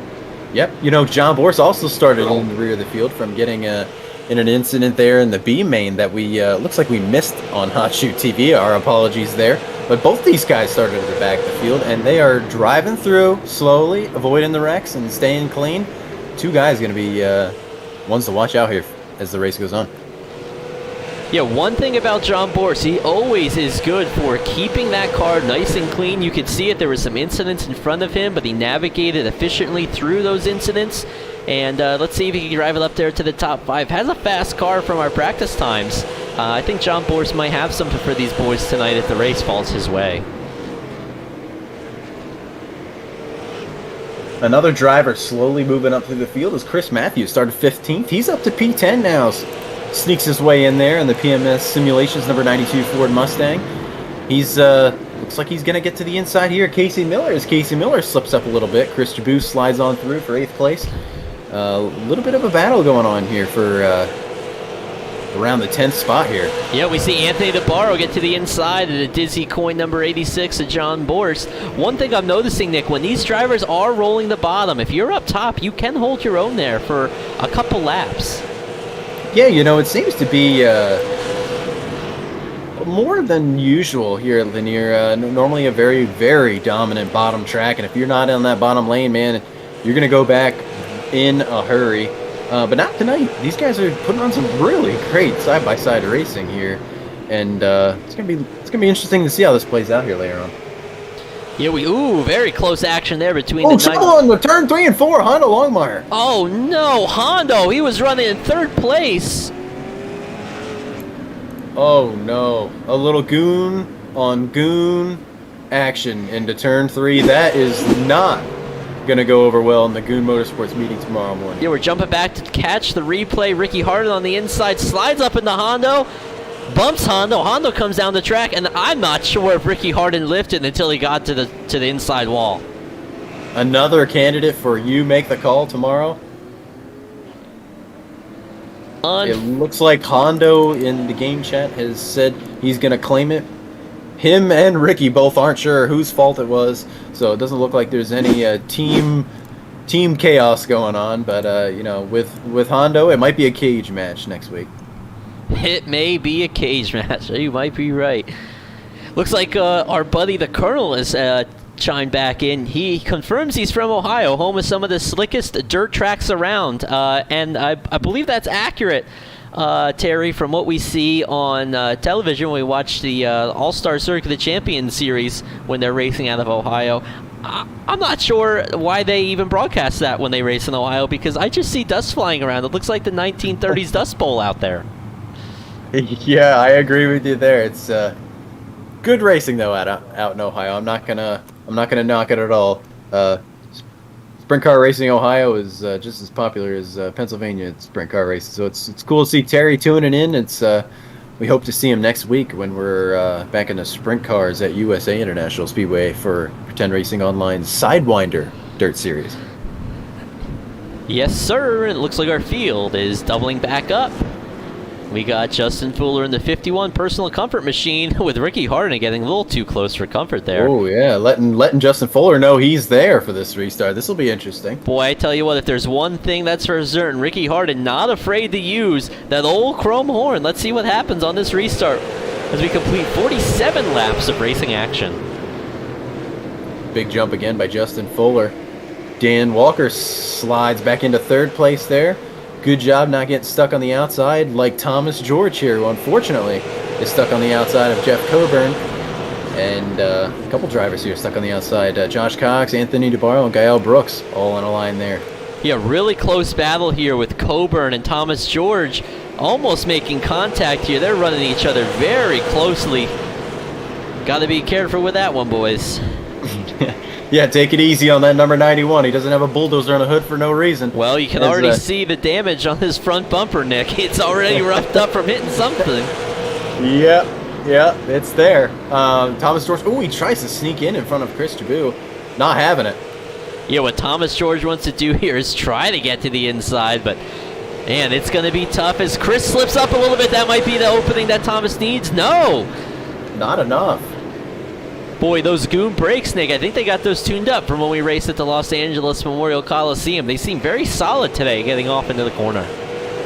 Yep, you know, John Borst also started in the rear of the field from getting in an incident there in the B main that we looks like we missed on Hot Shoot TV. Our apologies there. But both these guys started at the back of the field, and they are driving through slowly, avoiding the wrecks and staying clean. Two guys going to be ones to watch out here as the race goes on. Yeah, one thing about John Borst, he always is good for keeping that car nice and clean. You could see it. There were some incidents in front of him, but he navigated efficiently through those incidents. And let's see if he can drive it up there to the top 5. Has a fast car from our practice times. I think John Borst might have something for these boys tonight if the race falls his way. Another driver slowly moving up through the field is Chris Matthews. Started 15th. He's up to P10 now. Sneaks his way in there in the PMS Simulations number 92 Ford Mustang. He's looks like he's going to get to the inside here. Casey Miller, as Casey Miller slips up a little bit. Chris Jabou slides on through for 8th place. A little bit of a battle going on here for around the 10th spot here. Yeah, we see Anthony DeBarro get to the inside of the Dizzy coin number 86 of John Borst. One thing I'm noticing, Nick, when these drivers are rolling the bottom, if you're up top, you can hold your own there for a couple laps. Yeah, you know, it seems to be more than usual here at Lanier. Normally a very, very dominant bottom track, and if you're not on that bottom lane, man, you're going to go back in a hurry. But not tonight. These guys are putting on some really great side-by-side racing here, and it's gonna be interesting to see how this plays out here later on. Yeah, very close action there between Oh, the trouble on the turn 3 and 4, Hondo Longmire. Oh no, Hondo! He was running in 3rd place. Oh no, a little goon on goon action into turn 3. That is not gonna go over well in the Goon Motorsports meeting tomorrow morning. Yeah, we're jumping back to catch the replay. Ricky Harden on the inside slides up into Hondo, bumps Hondo. Hondo comes down the track, and I'm not sure if Ricky Harden lifted until he got to the inside wall. Another candidate for you make the call tomorrow. It looks like Hondo in the game chat has said he's gonna claim it. him and Ricky both aren't sure whose fault it was, so it doesn't look like there's any team chaos going on. But you know, with Hondo, it might be a cage match next week. It may be a cage match. You might be right. Looks like our buddy the Colonel is chimed back in. He confirms he's from Ohio, home of some of the slickest dirt tracks around, and I believe that's accurate. Terry, from what we see on television when we watch the All-Star Circuit of the Champions series when they're racing out of Ohio, I'm not sure why they even broadcast that when they race in Ohio, because I just see dust flying around. It looks like the 1930s Dust Bowl out there. Yeah, I agree with you there. It's good racing though out in Ohio. I'm not gonna knock it at all. Sprint car racing in Ohio is just as popular as Pennsylvania sprint car racing. So it's cool to see Terry tuning in. It's we hope to see him next week when we're back in the sprint cars at USA International Speedway for Pretend Racing Online's Sidewinder Dirt Series. Yes, sir. It looks like our field is doubling back up. We got Justin Fuller in the 51 personal comfort machine with Ricky Harding getting a little too close for comfort there. Oh yeah, letting Justin Fuller know he's there for this restart. This will be interesting. Boy, I tell you what, if there's one thing that's for certain, Ricky Harding not afraid to use that old chrome horn. Let's see what happens on this restart as we complete 47 laps of racing action. Big jump again by Justin Fuller. Dan Walker slides back into third place there. Good job not getting stuck on the outside like Thomas George here, who unfortunately is stuck on the outside of Jeff Coburn. And a couple drivers here stuck on the outside. Josh Cox, Anthony DeBarro, and Gael Brooks all on a line there. Yeah, really close battle here with Coburn and Thomas George almost making contact here. They're running each other very closely. Got to be careful with that one, boys. Yeah, take it easy on that number 91. He doesn't have a bulldozer on the hood for no reason. Well, you can already see the damage on his front bumper, Nick. It's already roughed up from hitting something. Yeah, it's there. Thomas George, he tries to sneak in front of Chris Jabou. Not having it. Yeah, what Thomas George wants to do here is try to get to the inside, but man, it's going to be tough as Chris slips up a little bit. That might be the opening that Thomas needs. No! Not enough. Boy, those Goon brakes, Nick, I think they got those tuned up from when we raced at the Los Angeles Memorial Coliseum. They seem very solid today getting off into the corner.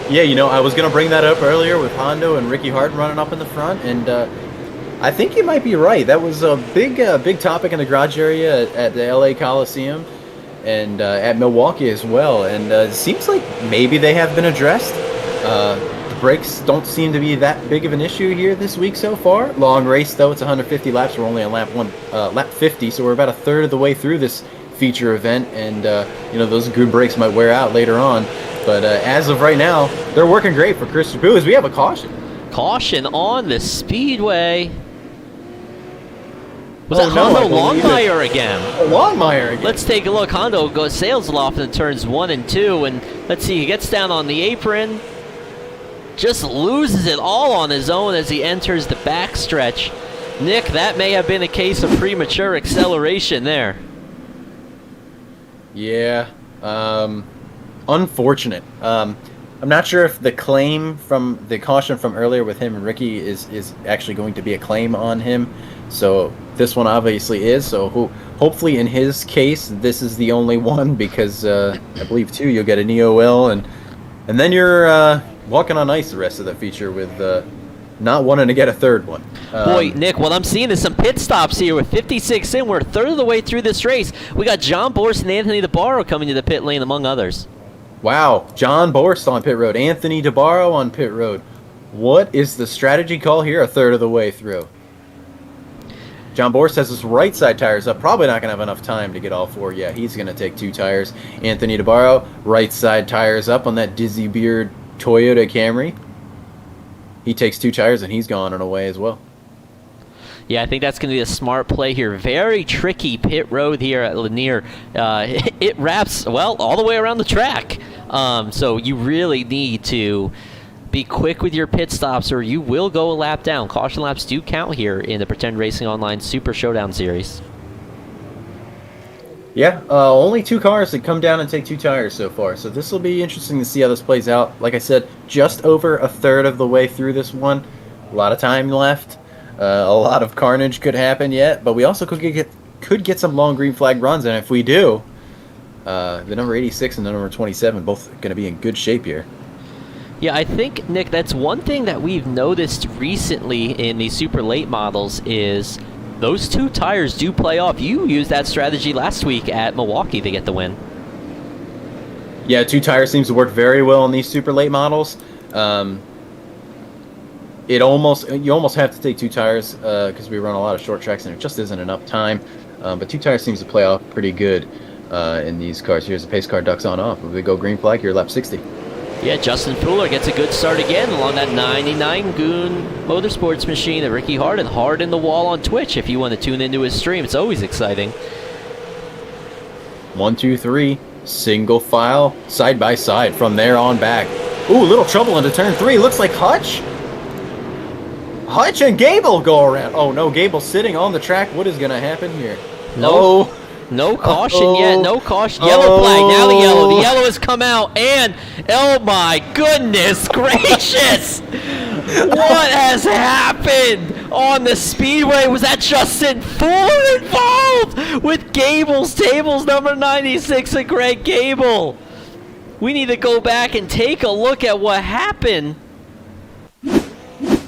Yeah, you know, I was going to bring that up earlier with Hondo and Ricky Hart running up in the front, and I think you might be right. That was a big topic in the garage area at the LA Coliseum and at Milwaukee as well, and it seems like maybe they have been addressed. The brakes don't seem to be that big of an issue here this week so far. Long race though, it's 150 laps. We're only on lap 50, so we're about a third of the way through this feature event, and you know, those good brakes might wear out later on. But as of right now, they're working great for Chris Jabou as we have a caution. Caution on the speedway. Was Oh, that no, Hondo I believe Longmire again? Longmire again. Let's take a look. Hondo sails it off in turns 1 and 2, and let's see, he gets down on the apron, just loses it all on his own as he enters the backstretch. Nick, that may have been a case of premature acceleration there. Yeah, unfortunate. I'm not sure if the claim from the caution from earlier with him and Ricky is actually going to be a claim on him. So this one obviously is. So hopefully in his case, this is the only one, because I believe too you'll get an EOL and then you're walking on ice the rest of the feature with not wanting to get a third one. Boy, Nick, what I'm seeing is some pit stops here with 56 in. We're a third of the way through this race. We got John Borst and Anthony DeBarro coming to the pit lane, among others. Wow, John Borst on pit road, Anthony DeBarro on pit road. What is the strategy call here a third of the way through? John Borst has his right side tires up. Probably not going to have enough time to get all four. Yeah, he's going to take 2 tires. Anthony DeBarro, right side tires up on that Dizzy Beard Toyota Camry. He takes 2 tires and he's gone and away as well. Yeah, I think that's going to be a smart play here. Very tricky pit road here at Lanier. It wraps, well, all the way around the track. So you really need to be quick with your pit stops or you will go a lap down. Caution laps do count here in the Pretend Racing Online Super Showdown Series. Yeah, only 2 cars that come down and take 2 tires so far. So this will be interesting to see how this plays out. Like I said, just over a third of the way through this one. A lot of time left. A lot of carnage could happen yet, but we also could get some long green flag runs, and if we do, the number 86 and the number 27 both going to be in good shape here. Yeah, I think, Nick, that's one thing that we've noticed recently in these super late models is those two tires do play off. You used that strategy last week at Milwaukee to get the win. Yeah, 2 tires seems to work very well in these super late models. You almost have to take 2 tires because we run a lot of short tracks and it just isn't enough time. But 2 tires seems to play off pretty good in these cars. Here's the pace car, ducks on off. We go green flag here, lap 60. Yeah, Justin Fuller gets a good start again along that 99 Goon Motorsports machine at Ricky Hardin. Hard in the wall on Twitch if you want to tune into his stream. It's always exciting. 1, 2, 3, single file, side by side from there on back. Ooh, little trouble into turn 3. Looks like Hutch and Gable go around. Oh no, Gable's sitting on the track. What is going to happen here? No caution yet. No caution. Yellow flag. Now the yellow. The yellow has come out. And, oh my goodness gracious. What has happened on the speedway? Was that Justin Fuller involved with Gable's tables number 96 and Greg Gable? We need to go back and take a look at what happened.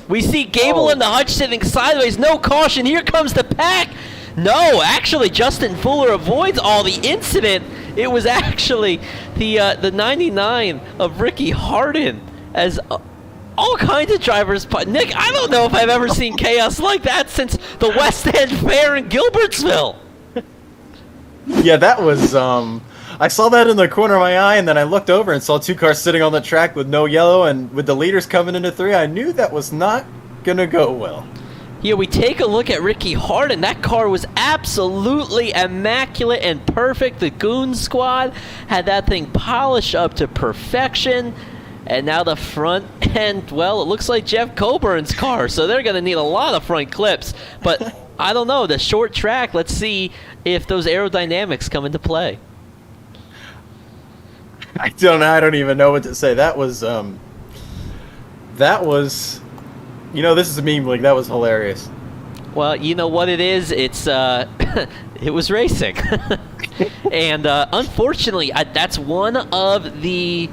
We see Gable and the Hutch sitting sideways. No caution. Here comes the pack. No, actually, Justin Fuller avoids all the incident. It was actually the 99 of Ricky Hardin as all kinds of drivers. Nick, I don't know if I've ever seen chaos like that since the West End Fair in Gilbertsville. Yeah, that was, I saw that in the corner of my eye, and then I looked over and saw 2 cars sitting on the track with no yellow, and with the leaders coming into 3, I knew that was not going to go well. Yeah, we take a look at Ricky Hardin. That car was absolutely immaculate and perfect. The Goon Squad had that thing polished up to perfection. And now the front end, well, it looks like Jeff Coburn's car, so they're going to need a lot of front clips. But I don't know, the short track, let's see if those aerodynamics come into play. I don't even know what to say. That was, you know, this is a meme league. That was hilarious. Well, you know what it is? It's, it was racing. And unfortunately, that's one of the,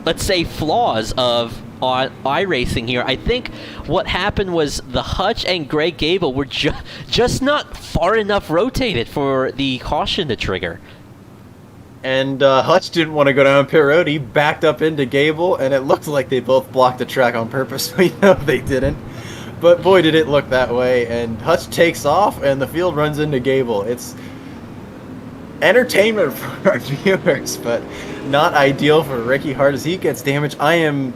let's say, flaws of iRacing here. I think what happened was the Hutch and Greg Gable were just not far enough rotated for the caution to trigger. And Hutch didn't want to go down pit road. He backed up into Gable, and it looked like they both blocked the track on purpose. We know they didn't. But boy, did it look that way. And Hutch takes off, and the field runs into Gable. It's entertainment for our viewers, but not ideal for Ricky Hart as he gets damaged. I am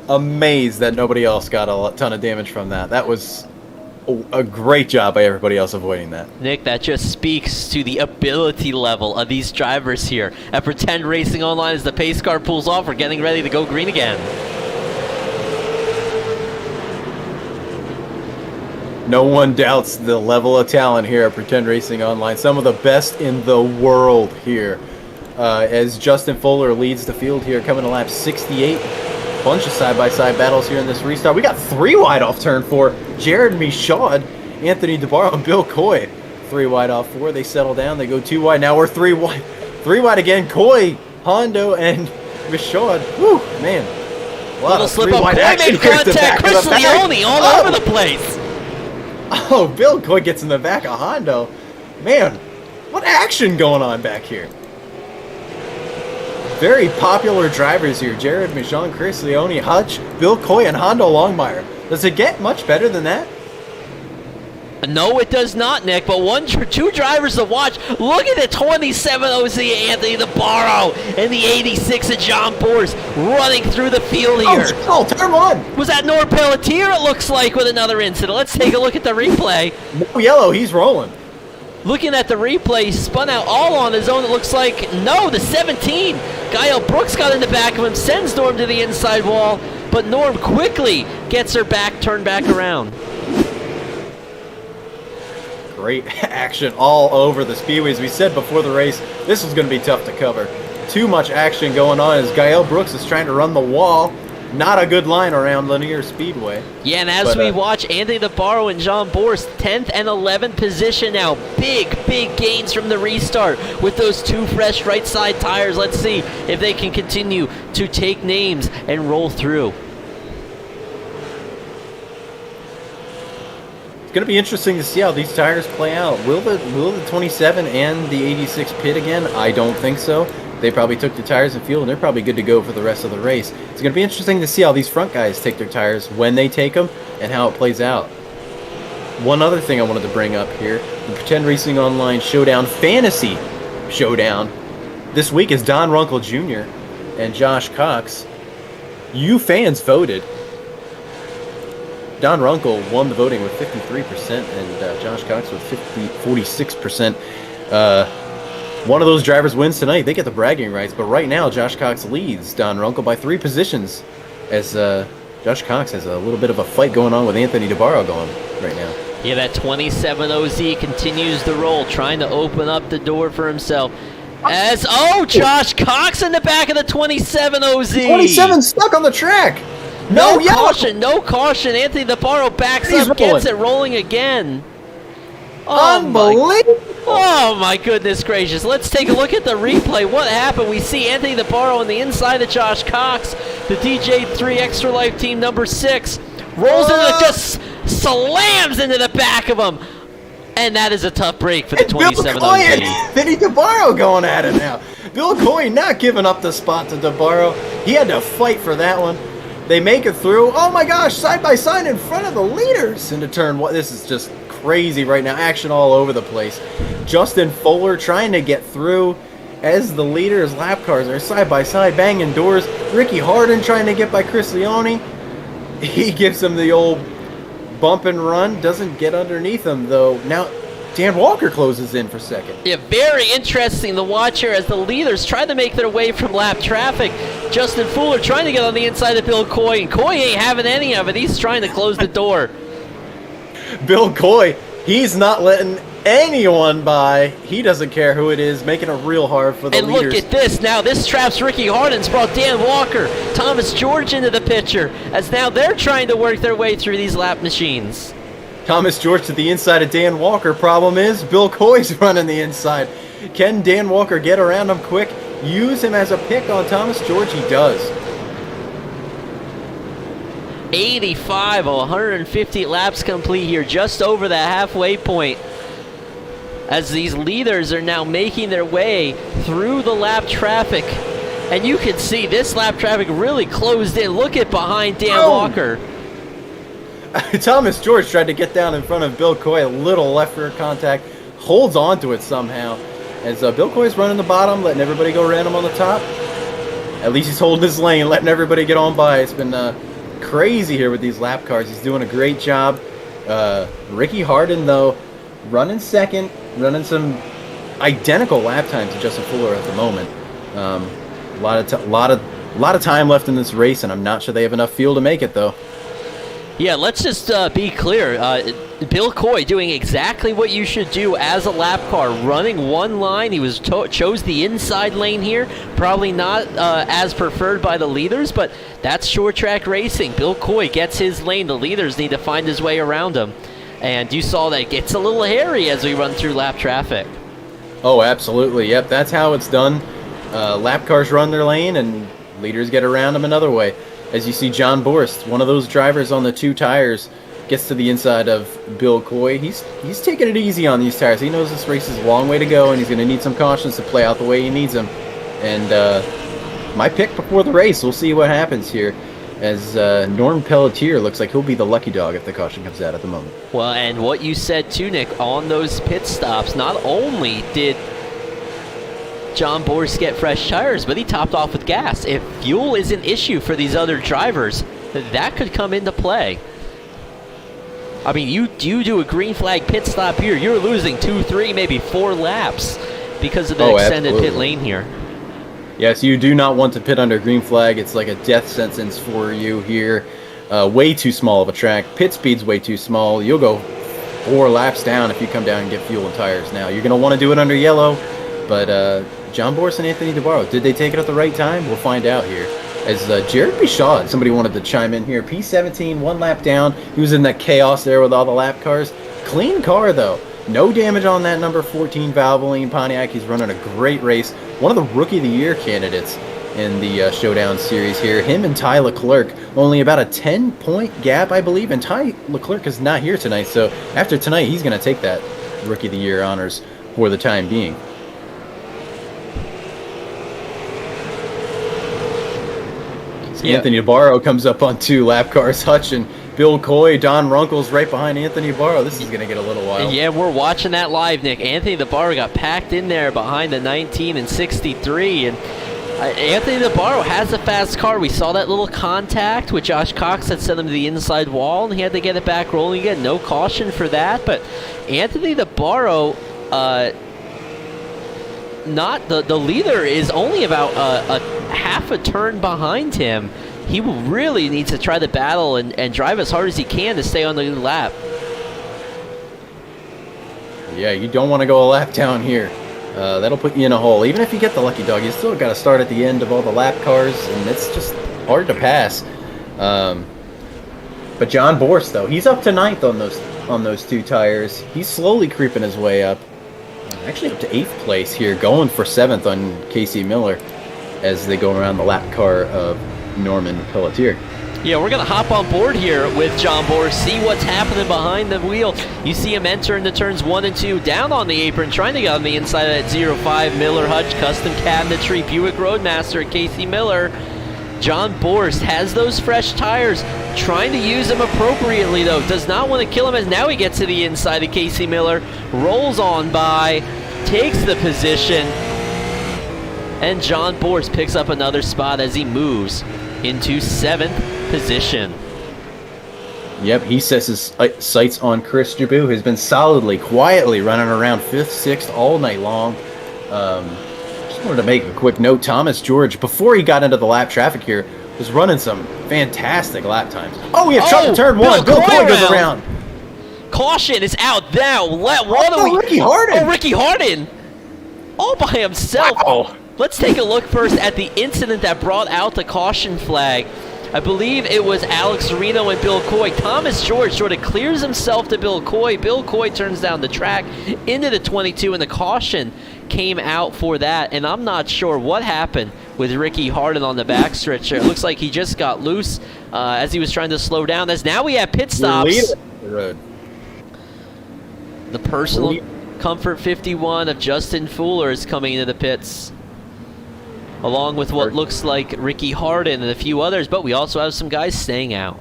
amazed that nobody else got a ton of damage from that. That was a great job by everybody else avoiding that. Nick, that just speaks to the ability level of these drivers here at Pretend Racing Online as the pace car pulls off. We're getting ready to go green again. No one doubts the level of talent here at Pretend Racing Online. Some of the best in the world here. As Justin Fuller leads the field here, coming to lap 68. Bunch of side-by-side battles here in this restart. We got 3 wide off turn 4. Jared Michaud, Anthony DeBarro, and Bill Coy. 3 wide off 4. They settle down. They go 2 wide. Now we're 3 wide. 3 wide again. Coy, Hondo, and Michaud. Whew, man. Little slip up. Coy made contact. Chris Leone all over the place. Oh, Bill Coy gets in the back of Hondo. Man, what action going on back here? Very popular drivers here. Jared Michaud, Chris Leone, Hutch, Bill Coy, and Hondo Longmire. Does it get much better than that? No, it does not, Nick, but 2 drivers to watch. Look at the 27 OC Anthony DeBarro and the 86 of John Bors running through the field here. Oh, turn 1. Was that Nor Pelletier, it looks like, with another incident? Let's take a look at the replay. No yellow, he's rolling. Looking at the replay, he spun out all on his own. It looks like, no, the 17. Gael Brooks got in the back of him, sends Norm to the inside wall, but Norm quickly gets her back, turned back around. Great action all over the speedways. We said before the race, this was going to be tough to cover. Too much action going on as Gael Brooks is trying to run the wall. not a good line around Lanier Speedway. Yeah, and as But, we watch Anthony DeBarro and John Borst, 10th and 11th position now. Big gains from the restart with those two fresh right side tires. Let's see if they can continue to take names and roll through. It's going to be interesting to see how these tires play out. Will the 27 and the 86 pit again? I don't think so. They probably took the tires and fuel, and they're probably good to go for the rest of the race. It's going to be interesting to see how these front guys take their tires, when they take them, and how it plays out. One other thing I wanted to bring up here, the Pretend Racing Online Showdown Fantasy Showdown. This week is Don Runkle Jr. and Josh Cox. You fans voted. Don Runkle won the voting with 53%, and Josh Cox with 46%. One of those drivers wins tonight. They get the bragging rights, but right now Josh Cox leads Don Runkle by 3 positions, as Josh Cox has a little bit of a fight going on with Anthony DeBarro going right now. Yeah, that 27 OZ continues to roll, trying to open up the door for himself. As, Josh Cox in the back of the 27 OZ. 27 stuck on the track. No caution, no caution. Anthony DeBarro backs He's up, rolling. gets it rolling again. Unbelievable. Oh my goodness gracious. Let's take a look at the replay. What happened? We see Anthony DeBarro on the inside of Josh Cox. The DJ3 Extra Life team number 6 rolls into just slams into the back of him. And that is a tough break for the 27 Bill Coy and OZ. Anthony DeBarro going at it now. Bill Coy not giving up the spot to DeBarro. He had to fight for that one. They make it through. Oh my gosh, side by side in front of the leaders into turn one. This is just crazy right now. Action all over the place. Justin Fuller trying to get through as the leaders' lap cars are side by side banging doors. Ricky Harden trying to get by Chris Leone. He gives him the old bump and run. Doesn't get underneath him though. Now Dan Walker closes in for second. Yeah, very interesting to watch here as the leaders try to make their way from lap traffic. Justin Fuller trying to get on the inside of Bill Coy, and Coy ain't having any of it. He's trying to close the door. Bill Coy, he's not letting anyone by. He doesn't care who it is, making it real hard for the And leaders. look at this. Now this traps Ricky Harden's brought Dan Walker, Thomas George into the picture, as now they're trying to work their way through these lap machines. Thomas George to the inside of Dan Walker. Problem is, Bill Coy's running the inside. Can Dan Walker get around him quick? Use him as a pick on Thomas George? He does. 85 of 150 laps complete here, just over the halfway point. As these leaders are now making their way through the lap traffic. And you can see this lap traffic really closed in. Look at behind Dan Walker. Thomas George tried to get down in front of Bill Coy. A little left rear contact. Holds on to it somehow. As Bill Coy's running the bottom, letting everybody go random on the top. At least he's holding his lane, letting everybody get on by. It's been crazy here with these lap cars. He's doing a great job. Ricky Harden, though, running second, running some identical lap times to Justin Fuller at the moment. A lot of time left in this race, and I'm not sure they have enough fuel to make it, though. Yeah, let's just be clear. Bill Coy doing exactly what you should do as a lap car, running one line. He was chose the inside lane here, probably not as preferred by the leaders, but that's short track racing. Bill Coy gets his lane. The leaders need to find his way around him. And you saw that it gets a little hairy as we run through lap traffic. Oh, absolutely. Yep, that's how it's done. Lap cars run their lane, and leaders get around them another way. As you see, John Borst, one of those drivers on the 2 tires, gets to the inside of Bill Coy. He's taking it easy on these tires. He knows this race is a long way to go, and he's going to need some cautions to play out the way he needs them. And my pick before the race, we'll see what happens here. As Norm Pelletier looks like he'll be the lucky dog if the caution comes out at the moment. Well, and what you said too, Nick, on those pit stops, not only did John Borst get fresh tires, but he topped off with gas. If fuel is an issue for these other drivers, that could come into play. I mean, you do a green flag pit stop here, you're losing 2, 3, maybe 4 laps because of the extended pit lane here. Yes, you do not want to pit under green flag. It's like a death sentence for you here. Way too small of a track. Pit speed's way too small. You'll go 4 laps down if you come down and get fuel and tires. Now, you're going to want to do it under yellow, but John Borst and Anthony DeBarro, did they take it at the right time? We'll find out here. As Jared Bichon, somebody wanted to chime in here. P17, 1 lap down. He was in that chaos there with all the lap cars. Clean car, though. No damage on that number 14 Valvoline Pontiac. He's running a great race. One of the Rookie of the Year candidates in the Showdown Series here. Him and Ty Leclerc, only about a 10-point gap, I believe. And Ty Leclerc is not here tonight, so after tonight, he's going to take that Rookie of the Year honors for the time being. Yeah. Anthony Nabarro comes up on 2 lap cars. Hutch and Bill Coy, Don Runkles right behind Anthony Nabarro. This is going to get a little wild. Yeah, we're watching that live, Nick. Anthony Nabarro got packed in there behind the 19 and 63, and Anthony Nabarro has a fast car. We saw that little contact with Josh Cox that sent him to the inside wall, and he had to get it back rolling again. No caution for that, but Anthony Nabarro, not the leader, is only about a half a turn behind him. He really needs to try to battle and drive as hard as he can to stay on the lap. Yeah, you don't want to go a lap down here. That'll put you in a hole. Even if you get the lucky dog, you still got to start at the end of all the lap cars, and it's just hard to pass. But John Borst, though, he's up to 9th on those 2 tires. He's slowly creeping his way up. Actually up to 8th place here, going for 7th on Casey Miller as they go around the lap car of Norman Pelletier. Yeah, we're going to hop on board here with John Borst, see what's happening behind the wheel. You see him enter into turns 1 and 2, down on the apron, trying to get on the inside of that 05 Miller Hutch Custom Cabinetry Buick Roadmaster at Casey Miller. John Borst has those fresh tires, trying to use them appropriately, though. Does not want to kill him, as now he gets to the inside of Casey Miller, rolls on by, takes the position, and John Borst picks up another spot as he moves into 7th position. Yep, he sets his sights on Chris Jabou, who's been solidly, quietly running around 5th, 6th all night long. Just wanted to make a quick note. Thomas George, before he got into the lap traffic here, was running some fantastic lap times. Oh, we have shot to turn 1. Bill Coy goes around. Caution is out now. Ricky Harden. Oh, Ricky Harden. All by himself. Wow. Let's take a look first at the incident that brought out the caution flag. I believe it was Alex Reno and Bill Coy. Thomas George sort of clears himself to Bill Coy. Bill Coy turns down the track into the 22, and the caution came out for that. And I'm not sure what happened with Ricky Harden on the backstretch. It looks like he just got loose as he was trying to slow down. As now we have pit stops. The personal comfort 51 of Justin Fuller is coming into the pits, along with what looks like Ricky Harden and a few others, but we also have some guys staying out.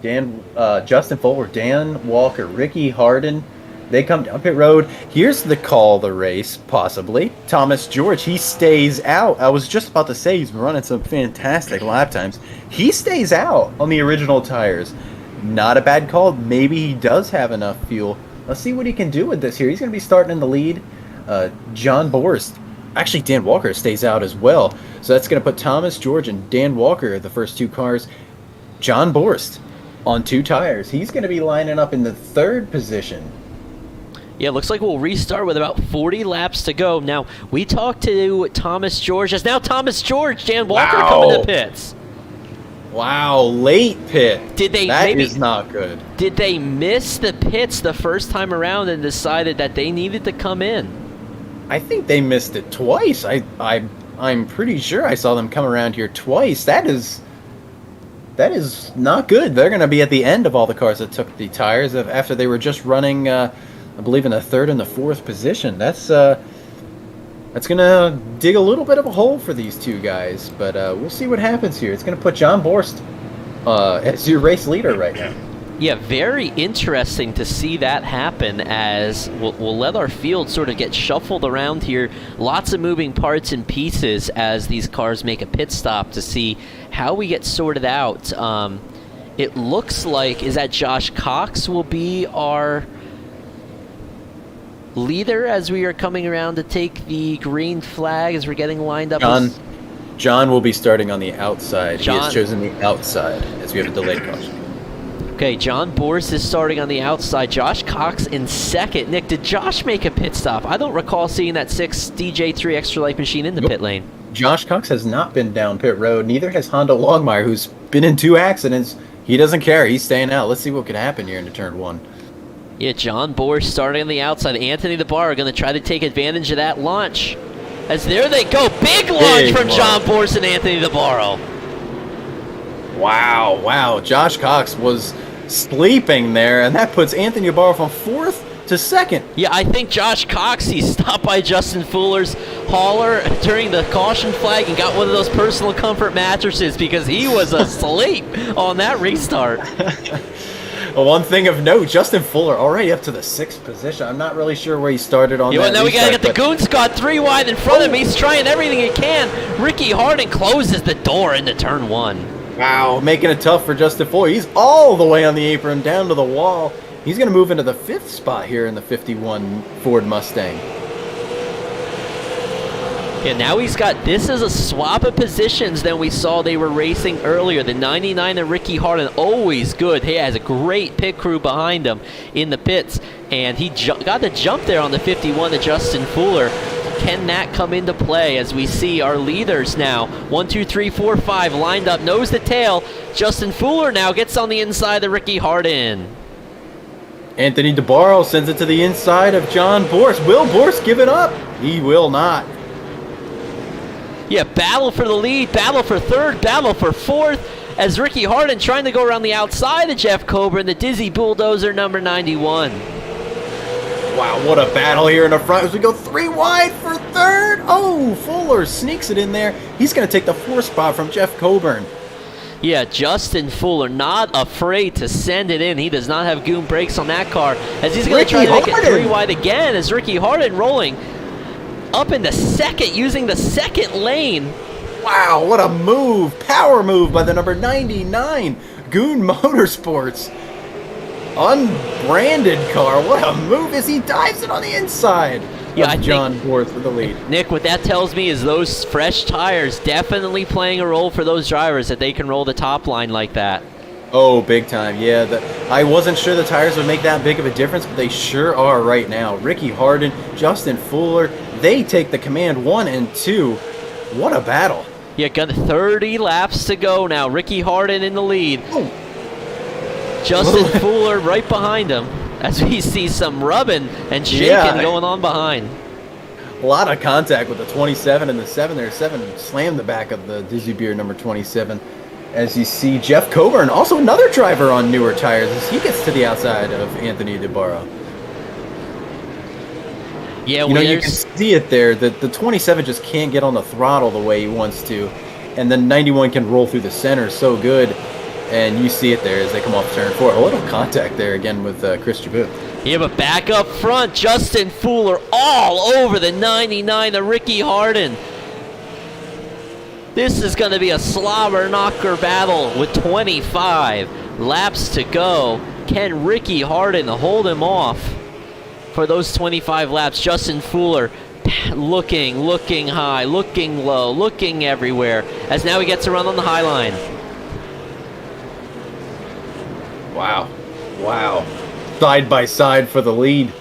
Justin Fuller, Dan Walker, Ricky Harden, they come down pit road. Here's the call of the race, possibly. Thomas George, he stays out. I was just about to say he's running some fantastic lap times. He stays out on the original tires. Not a bad call. Maybe he does have enough fuel. Let's see what he can do with this here. He's going to be starting in the lead. John Borst. Actually, Dan Walker stays out as well. So that's going to put Thomas George and Dan Walker, the first 2 cars. John Borst on 2 tires. He's going to be lining up in the 3rd position. Yeah, looks like we'll restart with about 40 laps to go. Now, we talked to Thomas George. As now Thomas George, Dan Walker coming to pits. Wow, late pit. Did they That is not good. Did they miss the pits the first time around and decided that they needed to come in? I think they missed it twice. I'm pretty sure I saw them come around here twice. That is not good. They're going to be at the end of all the cars that took the tires after they were just running, I believe, in the 3rd and the 4th position. That's going to dig a little bit of a hole for these 2 guys, but we'll see what happens here. It's going to put John Borst as your race leader right now. Yeah, very interesting to see that happen, as we'll let our field sort of get shuffled around here. Lots of moving parts and pieces as these cars make a pit stop to see how we get sorted out. It looks like, is that Josh Cox will be our leader as we are coming around to take the green flag as we're getting lined up. John will be starting on the outside. He John. has chosen the outside as we have a delayed caution. Okay, John Borst is starting on the outside. Josh Cox in 2nd. Nick, did Josh make a pit stop? I don't recall seeing that 6 DJ3 Extra Life machine in the pit lane. Josh Cox has not been down pit road. Neither has Hondo Longmire, who's been in 2 accidents. He doesn't care. He's staying out. Let's see what could happen here into turn 1. Yeah, John Borsch starting on the outside. Anthony DeBarra going to try to take advantage of that launch. As there they go. Big launch from John Borsch and Anthony DeBarra. Wow, wow. Josh Cox was sleeping there, and that puts Anthony DeBarra from 4th to 2nd. Yeah, I think Josh Cox, he stopped by Justin Fuller's hauler during the caution flag and got one of those personal comfort mattresses because he was asleep on that restart. One thing of note, Justin Fuller already up to the 6th position. I'm not really sure where he started on Yeah, that well, now we got to restart, get the Goon Scott 3 wide in front of him. He's trying everything he can. Ricky Hardin closes the door into turn 1. Wow, making it tough for Justin Fuller. He's all the way on the apron, down to the wall. He's going to move into the 5th spot here in the 51 Ford Mustang. Yeah, now he's got, this is a swap of positions than we saw they were racing earlier. The 99 and Ricky Hardin, always good. He has a great pit crew behind him in the pits. And he got the jump there on the 51 to Justin Fuller. Can that come into play as we see our leaders now? 1, 2, 3, 4, 5 lined up, nose to tail. Justin Fuller now gets on the inside of Ricky Hardin. Anthony DeBarro sends it to the inside of John Borsch. Will Borsch give it up? He will not. Yeah, battle for the lead, battle for 3rd, battle for 4th, as Ricky Hardin trying to go around the outside of Jeff Coburn, the Dizzy Bulldozer number 91. Wow, what a battle here in the front as we go 3 wide for 3rd. Oh, Fuller sneaks it in there. He's going to take the 4th spot from Jeff Coburn. Yeah, Justin Fuller not afraid to send it in. He does not have goon brakes on that car, as he's going to try to make it 3 wide again, as Ricky Hardin rolling up in the 2nd, using the 2nd lane. Wow, what a move. Power move by the number 99 Goon Motorsports. Unbranded car. What a move as he dives it on the inside. Yeah, I John Borsch with the lead. Nick, what that tells me is those fresh tires definitely playing a role for those drivers, that they can roll the top line like that. Oh, big time. Yeah, I wasn't sure the tires would make that big of a difference, but they sure are right now. Ricky Hardin, Justin Fuller, they take the command 1 and 2. What a battle. Yeah, got 30 laps to go now. Ricky Hardin in the lead. Oh. Justin Fuller right behind him, as we see some rubbing and shaking going on behind. A lot of contact with the 27 and the 7 there. 7 slammed the back of the Dizzy Beer number 27. As you see Jeff Coburn, also another driver on newer tires, as he gets to the outside of Anthony DeBarra. Yeah, you can see it there, that the 27 just can't get on the throttle the way he wants to. And then 91 can roll through the center so good. And you see it there as they come off turn 4. A little contact there again with Chris Jaboo. Yeah, but back up front, Justin Fuller all over the 99 of Ricky Hardin. This is going to be a slobber knocker battle with 25 laps to go. Can Ricky Hardin hold him off for those 25 laps? Justin Fuller looking high, looking low, looking everywhere, as now he gets to run on the high line. Wow. Wow. Side by side for the lead.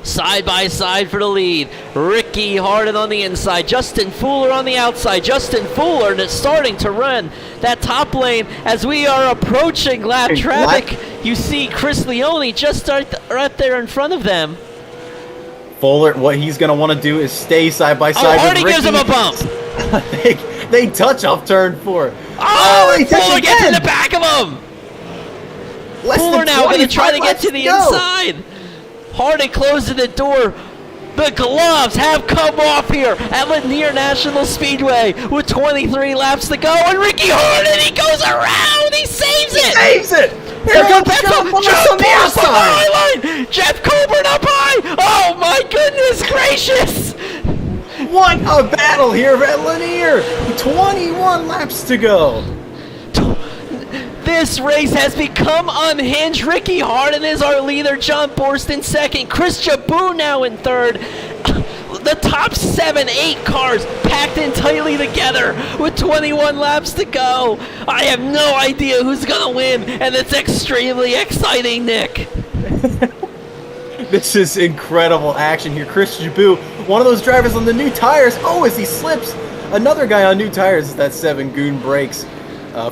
Side by side for the lead. Ricky Hardin on the inside. Justin Fuller on the outside. Justin Fuller starting to run that top lane as we are approaching lap traffic. You see Chris Leone just right there in front of them. Fuller, what he's going to want to do is stay side by side with Ricky. Hardin gives him a bump. they touch off turn 4. Fuller gets in the back of him. Fuller now going to try to get to the inside. Hardin closing the door. The gloves have come off here at Lanier National Speedway with 23 laps to go. And Ricky Hardin, he goes around. He saves it. Saves it. Here comes Jeff Borsch on the outside. Jeff Coburn up high. Oh, my goodness gracious. What a battle here at Lanier. 21 laps to go. This race has become unhinged. Ricky Hardin is our leader. John Borsch in 2nd. Chris Jaboo now in 3rd. The top 7, 8 cars packed in tightly together with 21 laps to go. I have no idea who's going to win, and it's extremely exciting, Nick. This is incredible action here. Chris Jaboo, one of those drivers on the new tires. Oh, as he slips Another guy on new tires is that 7 Goon Brakes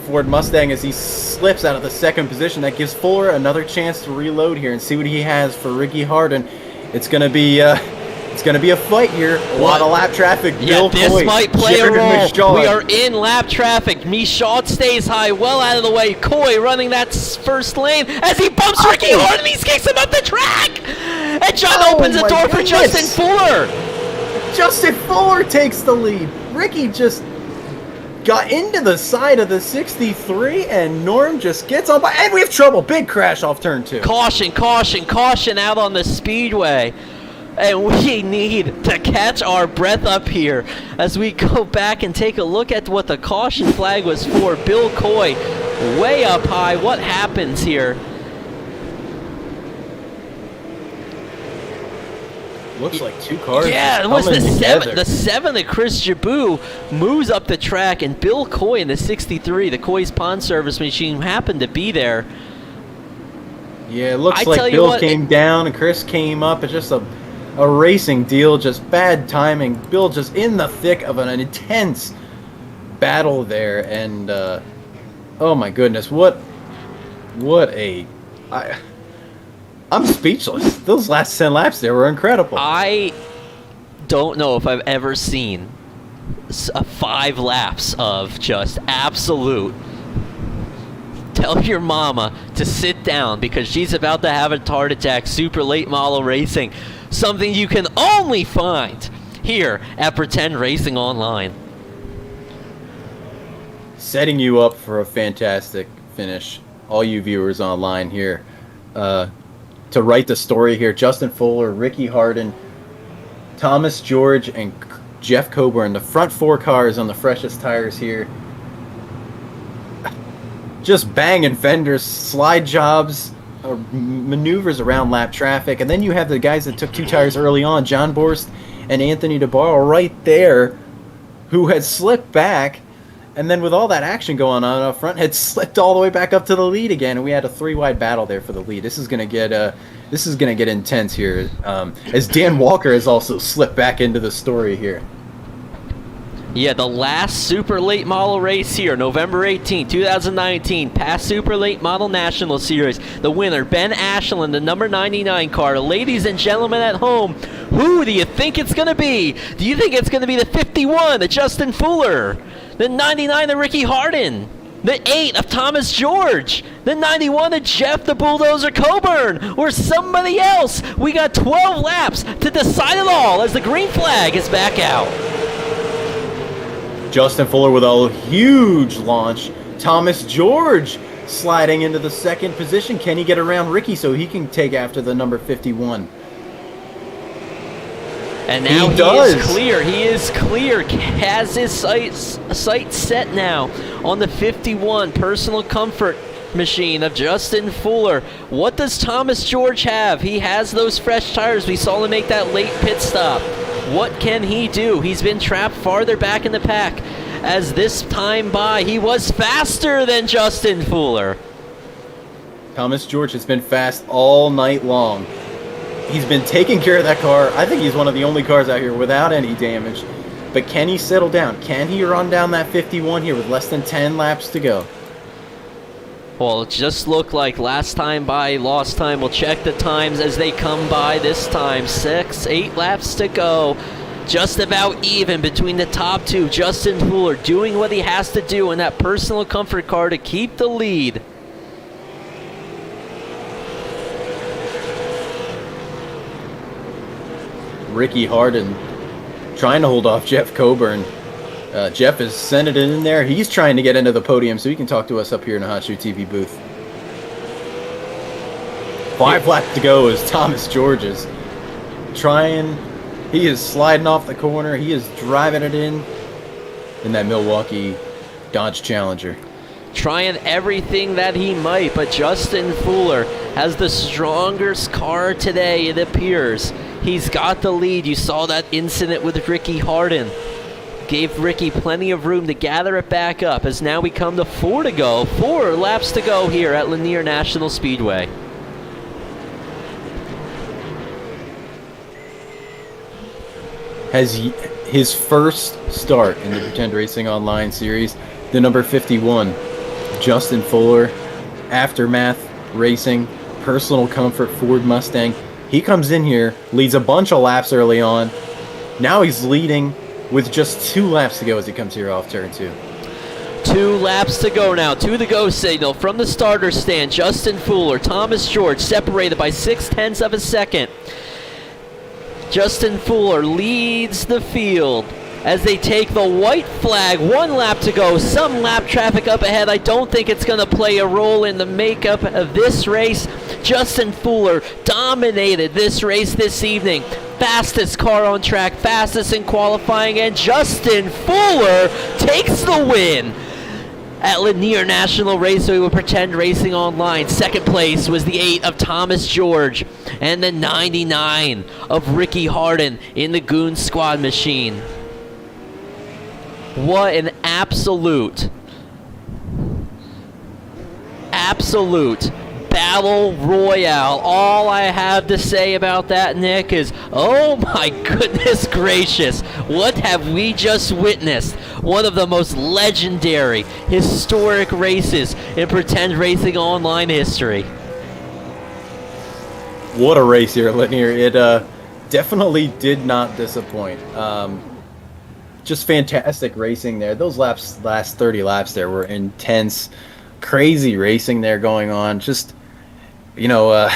Ford Mustang as he slips out of the second position. That gives Fuller another chance to reload here and see what he has for Ricky Harden. It's gonna be a fight here. A lot of lap traffic. Yeah, this Coy, might play Jared a role. Michaud. We are in lap traffic. Michaud stays high, well out of the way. Coy running that first lane as he bumps Ricky Harden. He kicks him up the track. And John opens the my door for goodness. Justin Fuller. Justin Fuller takes the lead. Ricky just got into the side of the 63, and Norm just gets on by. And we have trouble. Big crash off turn 2. Caution, caution, caution out on the speedway. And we need to catch our breath up here as we go back and take a look at what the caution flag was for. Bill Coy way up high. What happens here? Looks like 2 cars. Yeah, just it was coming the together. 7. The 7 of Chris Jabou moves up the track, and Bill Coy in the 63, the Coy's Pond Service machine, happened to be there. Yeah, it looks I tell like you Bill what, came down and Chris came up. It's just a racing deal, just bad timing. Bill just in the thick of an intense battle there, and oh my goodness, I'm speechless. Those last 10 laps there were incredible. I don't know if I've ever seen 5 laps of just absolute tell your mama to sit down because she's about to have a heart attack. Super late model racing, something you can only find here at Pretend Racing Online. Setting you up for a fantastic finish, all you viewers online here. To write the story here, Justin Fuller, Ricky Harden, Thomas George, and Jeff Coburn, the front 4 cars on the freshest tires here. Just banging fenders, slide jobs, maneuvers around lap traffic, and then you have the guys that took 2 tires early on, John Borst and Anthony DeBarl right there, who had slipped back, and then with all that action going on up front, had slipped all the way back up to the lead again, and we had a 3-wide battle there for the lead. This is gonna get intense here, as Dan Walker has also slipped back into the story here. Yeah, the last super late model race here, November 18, 2019, past Super Late Model National Series. The winner, Ben Ashland, the number 99 car. Ladies and gentlemen at home, who do you think it's going to be? Do you think it's going to be the 51, the Justin Fuller, the 99, the Ricky Harden, the 8 of Thomas George, the 91 of Jeff the Bulldozer Coburn, or somebody else? We got 12 laps to decide it all as the green flag is back out. Justin Fuller with a huge launch. Thomas George sliding into the second position. Can he get around Ricky so he can take after the number 51? And now He he does. is clear. He is clear. Has his sight set now on the 51 personal comfort machine of Justin Fuller. What does Thomas George have? He has those fresh tires. We saw him make that late pit stop. What can he do? He's been trapped farther back in the pack. As this time by, he was faster than Justin Fuller. Thomas George has been fast all night long. He's been taking care of that car. I think he's one of the only cars out here without any damage. But can he settle down? Can he run down that 51 here with less than 10 laps to go? Well, it just looked like last time by, lost time. We'll check the times as they come by this time. 8 laps to go. Just about even between the top 2. Justin Fuller doing what he has to do in that personal comfort car to keep the lead. Ricky Harden trying to hold off Jeff Coburn. Jeff has sent it in there. He's trying to get into the podium so he can talk to us up here in the Hot Shoe TV booth. 5 laps to go as Thomas George is trying. He is sliding off the corner. He is driving it in that Milwaukee Dodge Challenger. Trying everything that he might, but Justin Fuller has the strongest car today, it appears. He's got the lead. You saw that incident with Ricky Harden. Gave Ricky plenty of room to gather it back up as now we come to 4 to go. 4 laps to go here at Lanier National Speedway. has his first start in the Pretend Racing Online series. The number 51, Justin Fuller, Aftermath Racing, Personal Comfort Ford Mustang. He comes in here, leads a bunch of laps early on. Now he's leading with just 2 laps to go as he comes here off turn 2. 2 laps to go now. To the go signal from the starter stand. Justin Fuller, Thomas George separated by 0.6 of a second. Justin Fuller leads the field as they take the white flag. 1 lap to go. Some lap traffic up ahead. I don't think it's going to play a role in the makeup of this race. Justin Fuller dominated this race this evening. Fastest car on track, fastest in qualifying, and Justin Fuller takes the win at Lanier National Raceway with Pretend Racing Online. Second place was the 8 of Thomas George and the 99 of Ricky Harden in the Goon Squad machine. What an absolute battle royale. All I have to say about that, Nick, is oh my goodness gracious, what have we just witnessed? One of the most legendary, historic races in Pretend Racing Online history. What a race here at Lanier. It definitely did not disappoint. Just fantastic racing there. Those last 30 laps there were intense, crazy racing there going on. Just, you know, a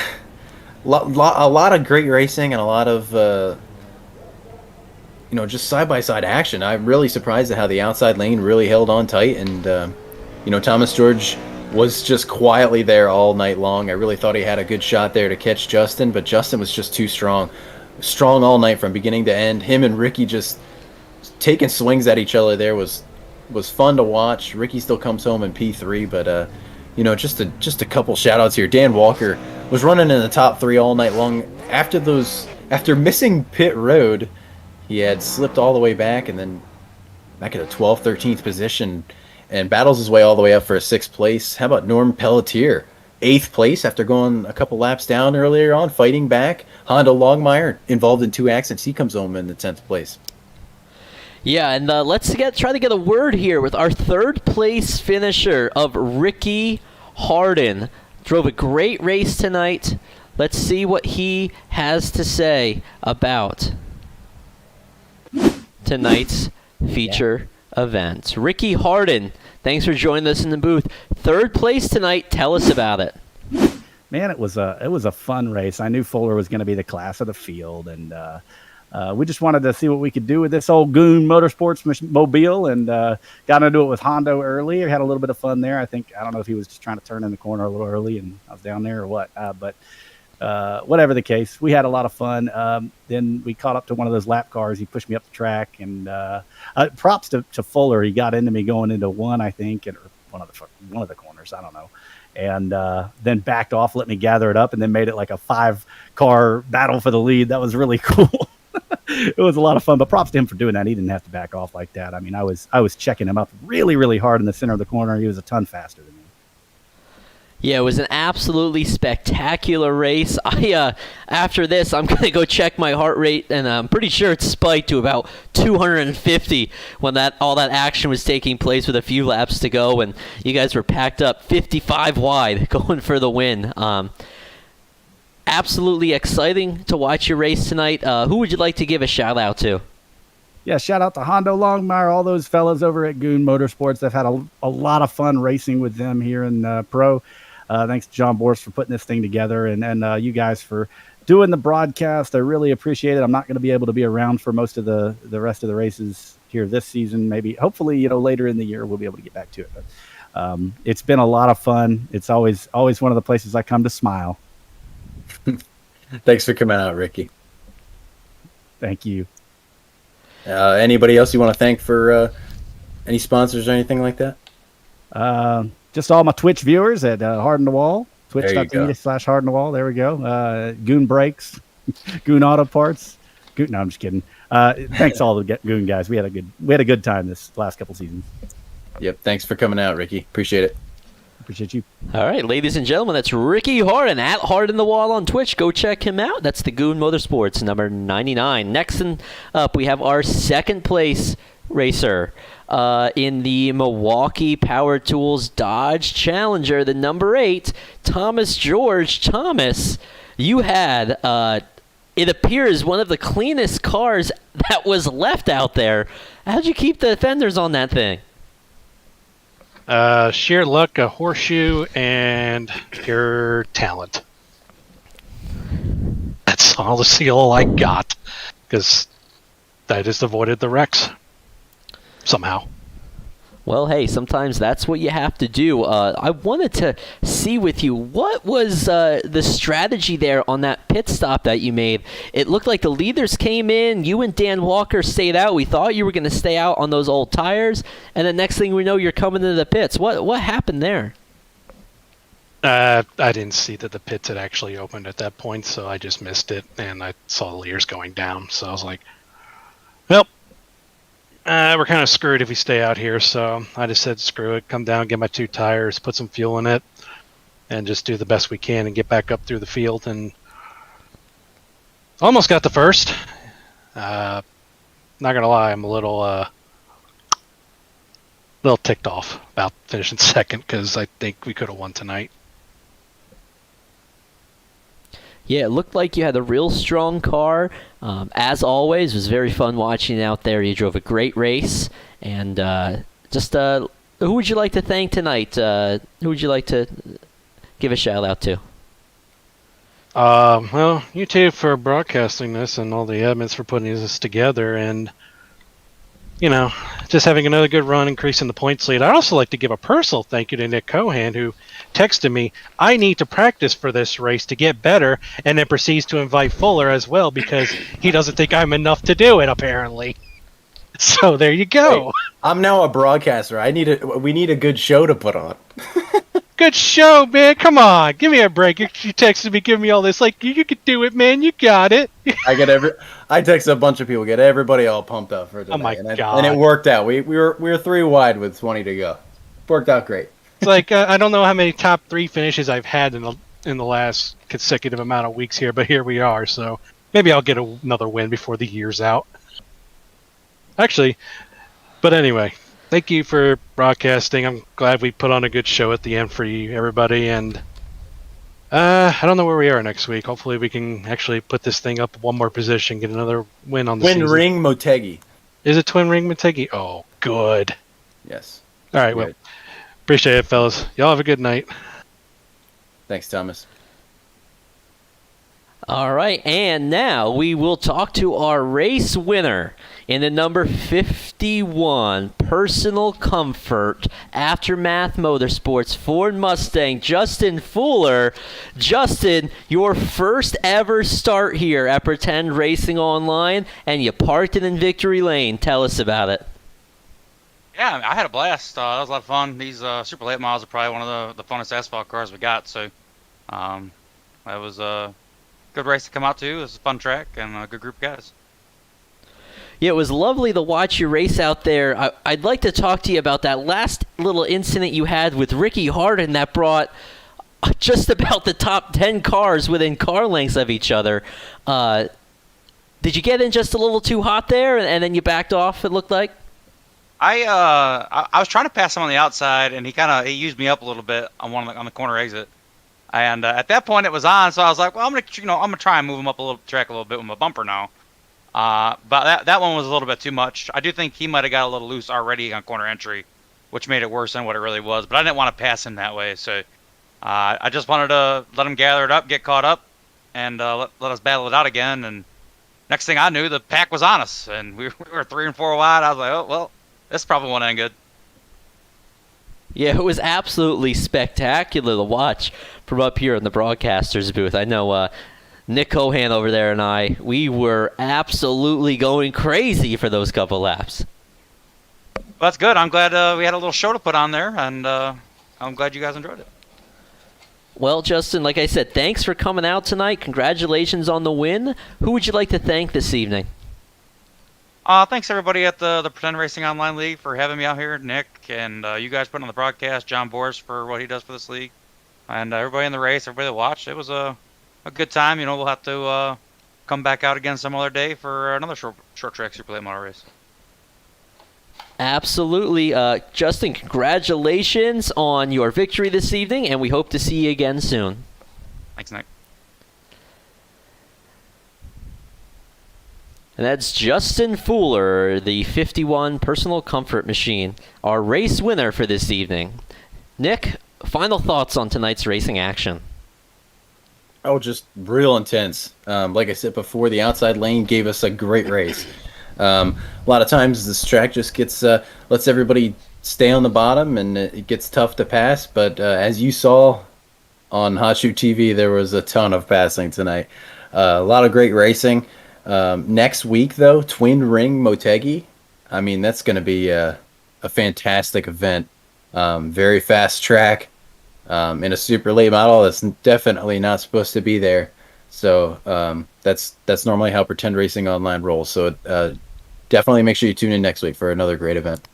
lot of great racing and a lot of, just side-by-side action. I'm really surprised at how the outside lane really held on tight. And, Thomas George was just quietly there all night long. I really thought he had a good shot there to catch Justin, but Justin was just too strong. Strong all night from beginning to end. Him and Ricky just taking swings at each other there was fun to watch. Ricky still comes home in P3, but just a couple shout outs here. Dan Walker was running in the top 3 all night long. After missing pit road, he had slipped all the way back and then back at a 12th, 13th position and battles his way all the way up for a 6th place. How about Norm Pelletier? 8th place after going a couple laps down earlier on, fighting back. Hondo Longmire, involved in 2 accidents. He comes home in the 10th place. Yeah, and let's try to get a word here with our 3rd place finisher of Ricky Harden. Drove a great race tonight. Let's see what he has to say about tonight's feature event. Ricky Harden, thanks for joining us in the booth. 3rd place tonight. Tell us about it. Man, it was a fun race. I knew Fuller was going to be the class of the field, and we just wanted to see what we could do with this old Goon Motorsports mobile, and got to do it with Hondo early. I had a little bit of fun there. I don't know if he was just trying to turn in the corner a little early and I was down there or what, but whatever the case, we had a lot of fun. Then we caught up to one of those lap cars. He pushed me up the track, and props to Fuller. He got into me going into one, I think, or one of the corners. I don't know. And then backed off, let me gather it up, and then made it like a 5-car battle for the lead. That was really cool. It was a lot of fun, but props to him for doing that. He didn't have to back off like that. I mean, I was checking him up really, really hard in the center of the corner. He was a ton faster than me. Yeah, it was an absolutely spectacular race. After this, I'm going to go check my heart rate, and I'm pretty sure it spiked to about 250 when all that action was taking place with a few laps to go, and you guys were packed up 55 wide going for the win. Absolutely exciting to watch your race tonight. Who would you like to give a shout-out to? Yeah, shout out to Hondo Longmire, all those fellas over at Goon Motorsports. I've had a lot of fun racing with them here in Pro. Thanks to John Borst for putting this thing together, and you guys for doing the broadcast. I really appreciate it. I'm not going to be able to be around for most of the rest of the races here this season. Maybe, hopefully, later in the year we'll be able to get back to it. But it's been a lot of fun. It's always one of the places I come to smile. Thanks for coming out, Ricky. Thank you. Anybody else you want to thank for any sponsors or anything like that? Just all my Twitch viewers at Harden the Wall, twitch.tv/Harden the Wall. There we go. Goon Brakes, Goon Auto Parts. No, I'm just kidding. Thanks all the Goon guys. We had a good time this last couple seasons. Yep. Thanks for coming out, Ricky. Appreciate it. Appreciate you. All right, ladies and gentlemen, that's Ricky Harden at Hard in the Wall on Twitch. Go check him out. That's the Goon Motorsports, number 99. Next up, we have our second place racer in the Milwaukee Power Tools Dodge Challenger, the number 8, Thomas George. Thomas, you had, it appears, one of the cleanest cars that was left out there. How'd you keep the fenders on that thing? Sheer luck, a horseshoe, and pure talent. That's honestly all I got, because I just avoided the wrecks somehow. Well, hey, sometimes that's what you have to do. I wanted to see with you, what was the strategy there on that pit stop that you made? It looked like the leaders came in, you and Dan Walker stayed out. We thought you were going to stay out on those old tires, and the next thing we know, you're coming into the pits. What happened there? I didn't see that the pits had actually opened at that point, so I just missed it, and I saw the leaders going down, so I was like, well, we're kind of screwed if we stay out here, so I just said, screw it, come down, get my 2 tires, put some fuel in it, and just do the best we can and get back up through the field, and almost got the first. Not gonna lie, I'm a little ticked off about finishing second, because I think we could have won tonight. Yeah, it looked like you had a real strong car. As always, it was very fun watching you out there. You drove a great race. And who would you like to thank tonight? Who would you like to give a shout-out to? Well, you two for broadcasting this and all the admins for putting this together. And, you know, just having another good run, increasing the points lead. I'd also like to give a personal thank you to Nick Cohan, who texted me, I need to practice for this race to get better, and then proceeds to invite Fuller as well because he doesn't think I'm enough to do it, apparently. So there you go. Hey, I'm now a broadcaster. We need a good show to put on. Good show, man. Come on. Give me a break. You texted me, give me all this. Like, you could do it, man. You got it. I texted a bunch of people, get everybody all pumped up for tonight. Oh, my God. And it worked out. We were 3 wide with 20 to go. Worked out great. It's like, I don't know how many top 3 finishes I've had in the last consecutive amount of weeks here, but here we are. So maybe I'll get another win before the year's out. Actually, but anyway, thank you for broadcasting. I'm glad we put on a good show at the end for you, everybody. And I don't know where we are next week. Hopefully we can actually put this thing up one more position, get another win on the season. Twin Ring Motegi. Is it Twin Ring Motegi? Oh, good. Yes. All right, well, appreciate it, fellas. Y'all have a good night. Thanks, Thomas. All right, and now we will talk to our race winner in the number 51 Personal Comfort Aftermath Motorsports Ford Mustang, Justin Fuller. Justin, your first ever start here at Pretend Racing Online, and you parked it in Victory Lane. Tell us about it. Yeah, I had a blast. That was a lot of fun. These Super Late Models are probably one of the funnest asphalt cars we got, so that was a good race to come out to. It was a fun track and a good group of guys. Yeah, it was lovely to watch you race out there. I'd like to talk to you about that last little incident you had with Ricky Harden that brought just about the top 10 cars within car lengths of each other. Did you get in just a little too hot there, and then you backed off, it looked like? I was trying to pass him on the outside, and he used me up a little bit on the corner exit. And at that point, it was on, so I was like, well, I'm gonna try and move him up the track a little bit with my bumper now. But that one was a little bit too much. I do think he might have got a little loose already on corner entry, which made it worse than what it really was. But I didn't want to pass him that way, so I just wanted to let him gather it up, get caught up, and let us battle it out again. And next thing I knew, the pack was on us, and we were 3 and 4 wide. I was like, oh well, this probably won't end good. Yeah, it was absolutely spectacular to watch from up here in the broadcaster's booth. I know Nick Cohan over there and we were absolutely going crazy for those couple laps. Well, that's good. I'm glad we had a little show to put on there, and I'm glad you guys enjoyed it. Well, Justin, like I said, thanks for coming out tonight. Congratulations on the win. Who would you like to thank this evening? Thanks everybody at the Pretend Racing Online League for having me out here, Nick, and you guys putting on the broadcast, John Boris for what he does for this league, and everybody in the race, everybody that watched. It was a good time. We'll have to come back out again some other day for another short track super late model race. Absolutely. Justin, congratulations on your victory this evening, and we hope to see you again soon. Thanks, Nick. And that's Justin Fuller, the 51 Personal Comfort Machine, our race winner for this evening. Nick, final thoughts on tonight's racing action? Oh, just real intense. Like I said before, the outside lane gave us a great race. A lot of times this track just gets lets everybody stay on the bottom, and it gets tough to pass. But as you saw on Hot Shoe TV, there was a ton of passing tonight. A lot of great racing. Next week, though, Twin Ring Motegi. I mean, that's going to be a fantastic event. Very fast track in a super late model that's definitely not supposed to be there. So that's normally how Pretend Racing Online rolls. So definitely make sure you tune in next week for another great event.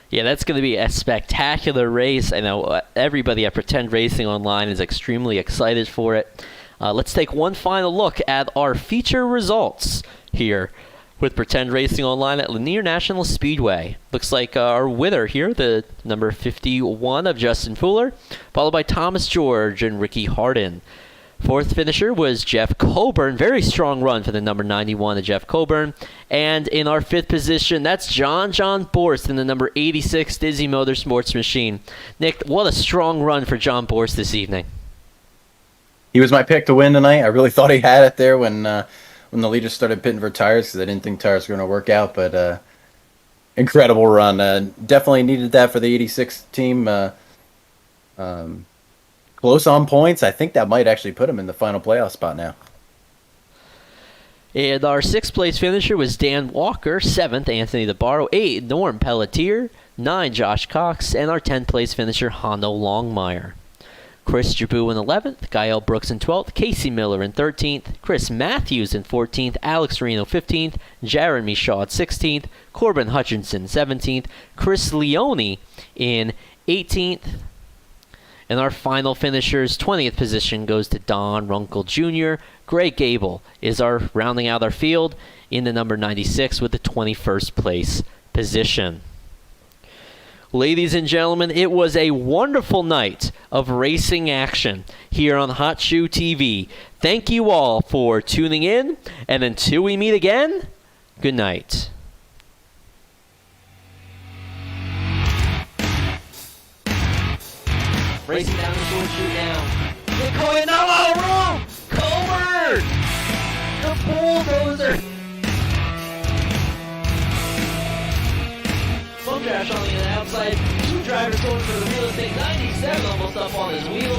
Yeah, that's going to be a spectacular race. I know everybody at Pretend Racing Online is extremely excited for it. Let's take one final look at our feature results here with Pretend Racing Online at Lanier National Speedway. Looks like our winner here, the number 51 of Justin Fuller, followed by Thomas George and Ricky Hardin. Fourth finisher was Jeff Coburn. Very strong run for the number 91 of Jeff Coburn. And in our fifth position, that's John Borst in the number 86 Dizzy Motorsports Machine. Nick, what a strong run for John Borst this evening. He was my pick to win tonight. I really thought he had it there when the leaders started pitting for tires because I didn't think tires were going to work out. But incredible run. Definitely needed that for the 86 team. Close on points. I think that might actually put him in the final playoff spot now. And our sixth place finisher was Dan Walker. Seventh, Anthony DeBarro. 8, Norm Pelletier. 9, Josh Cox. And our 10th place finisher, Hanno Longmire. Chris Jabu in 11th, Gael Brooks in 12th, Casey Miller in 13th, Chris Matthews in 14th, Alex Reno 15th, Jeremy Shaw at 16th, Corbin Hutchinson 17th, Chris Leone in 18th. And our final finisher's 20th position goes to Don Runkle Jr. Greg Gable is our rounding out our field in the number 96 with the 21st place position. Ladies and gentlemen, it was a wonderful night of racing action here on Hot Shoe TV. Thank you all for tuning in, and until we meet again, good night. Racing down the short shoot now. They're going out of the room! Coburn! The bulldozer! Bump crash on the outside. Two drivers going for the real estate. 97 almost up on his wheel.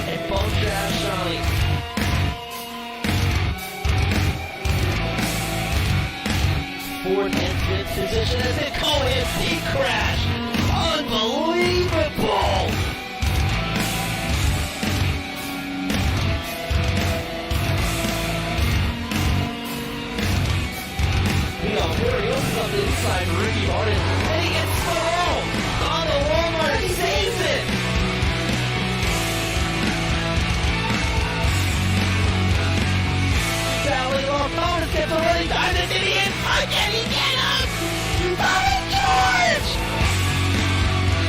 And bump crash on the fourth and fifth position as they call him. He crashed. Unbelievable.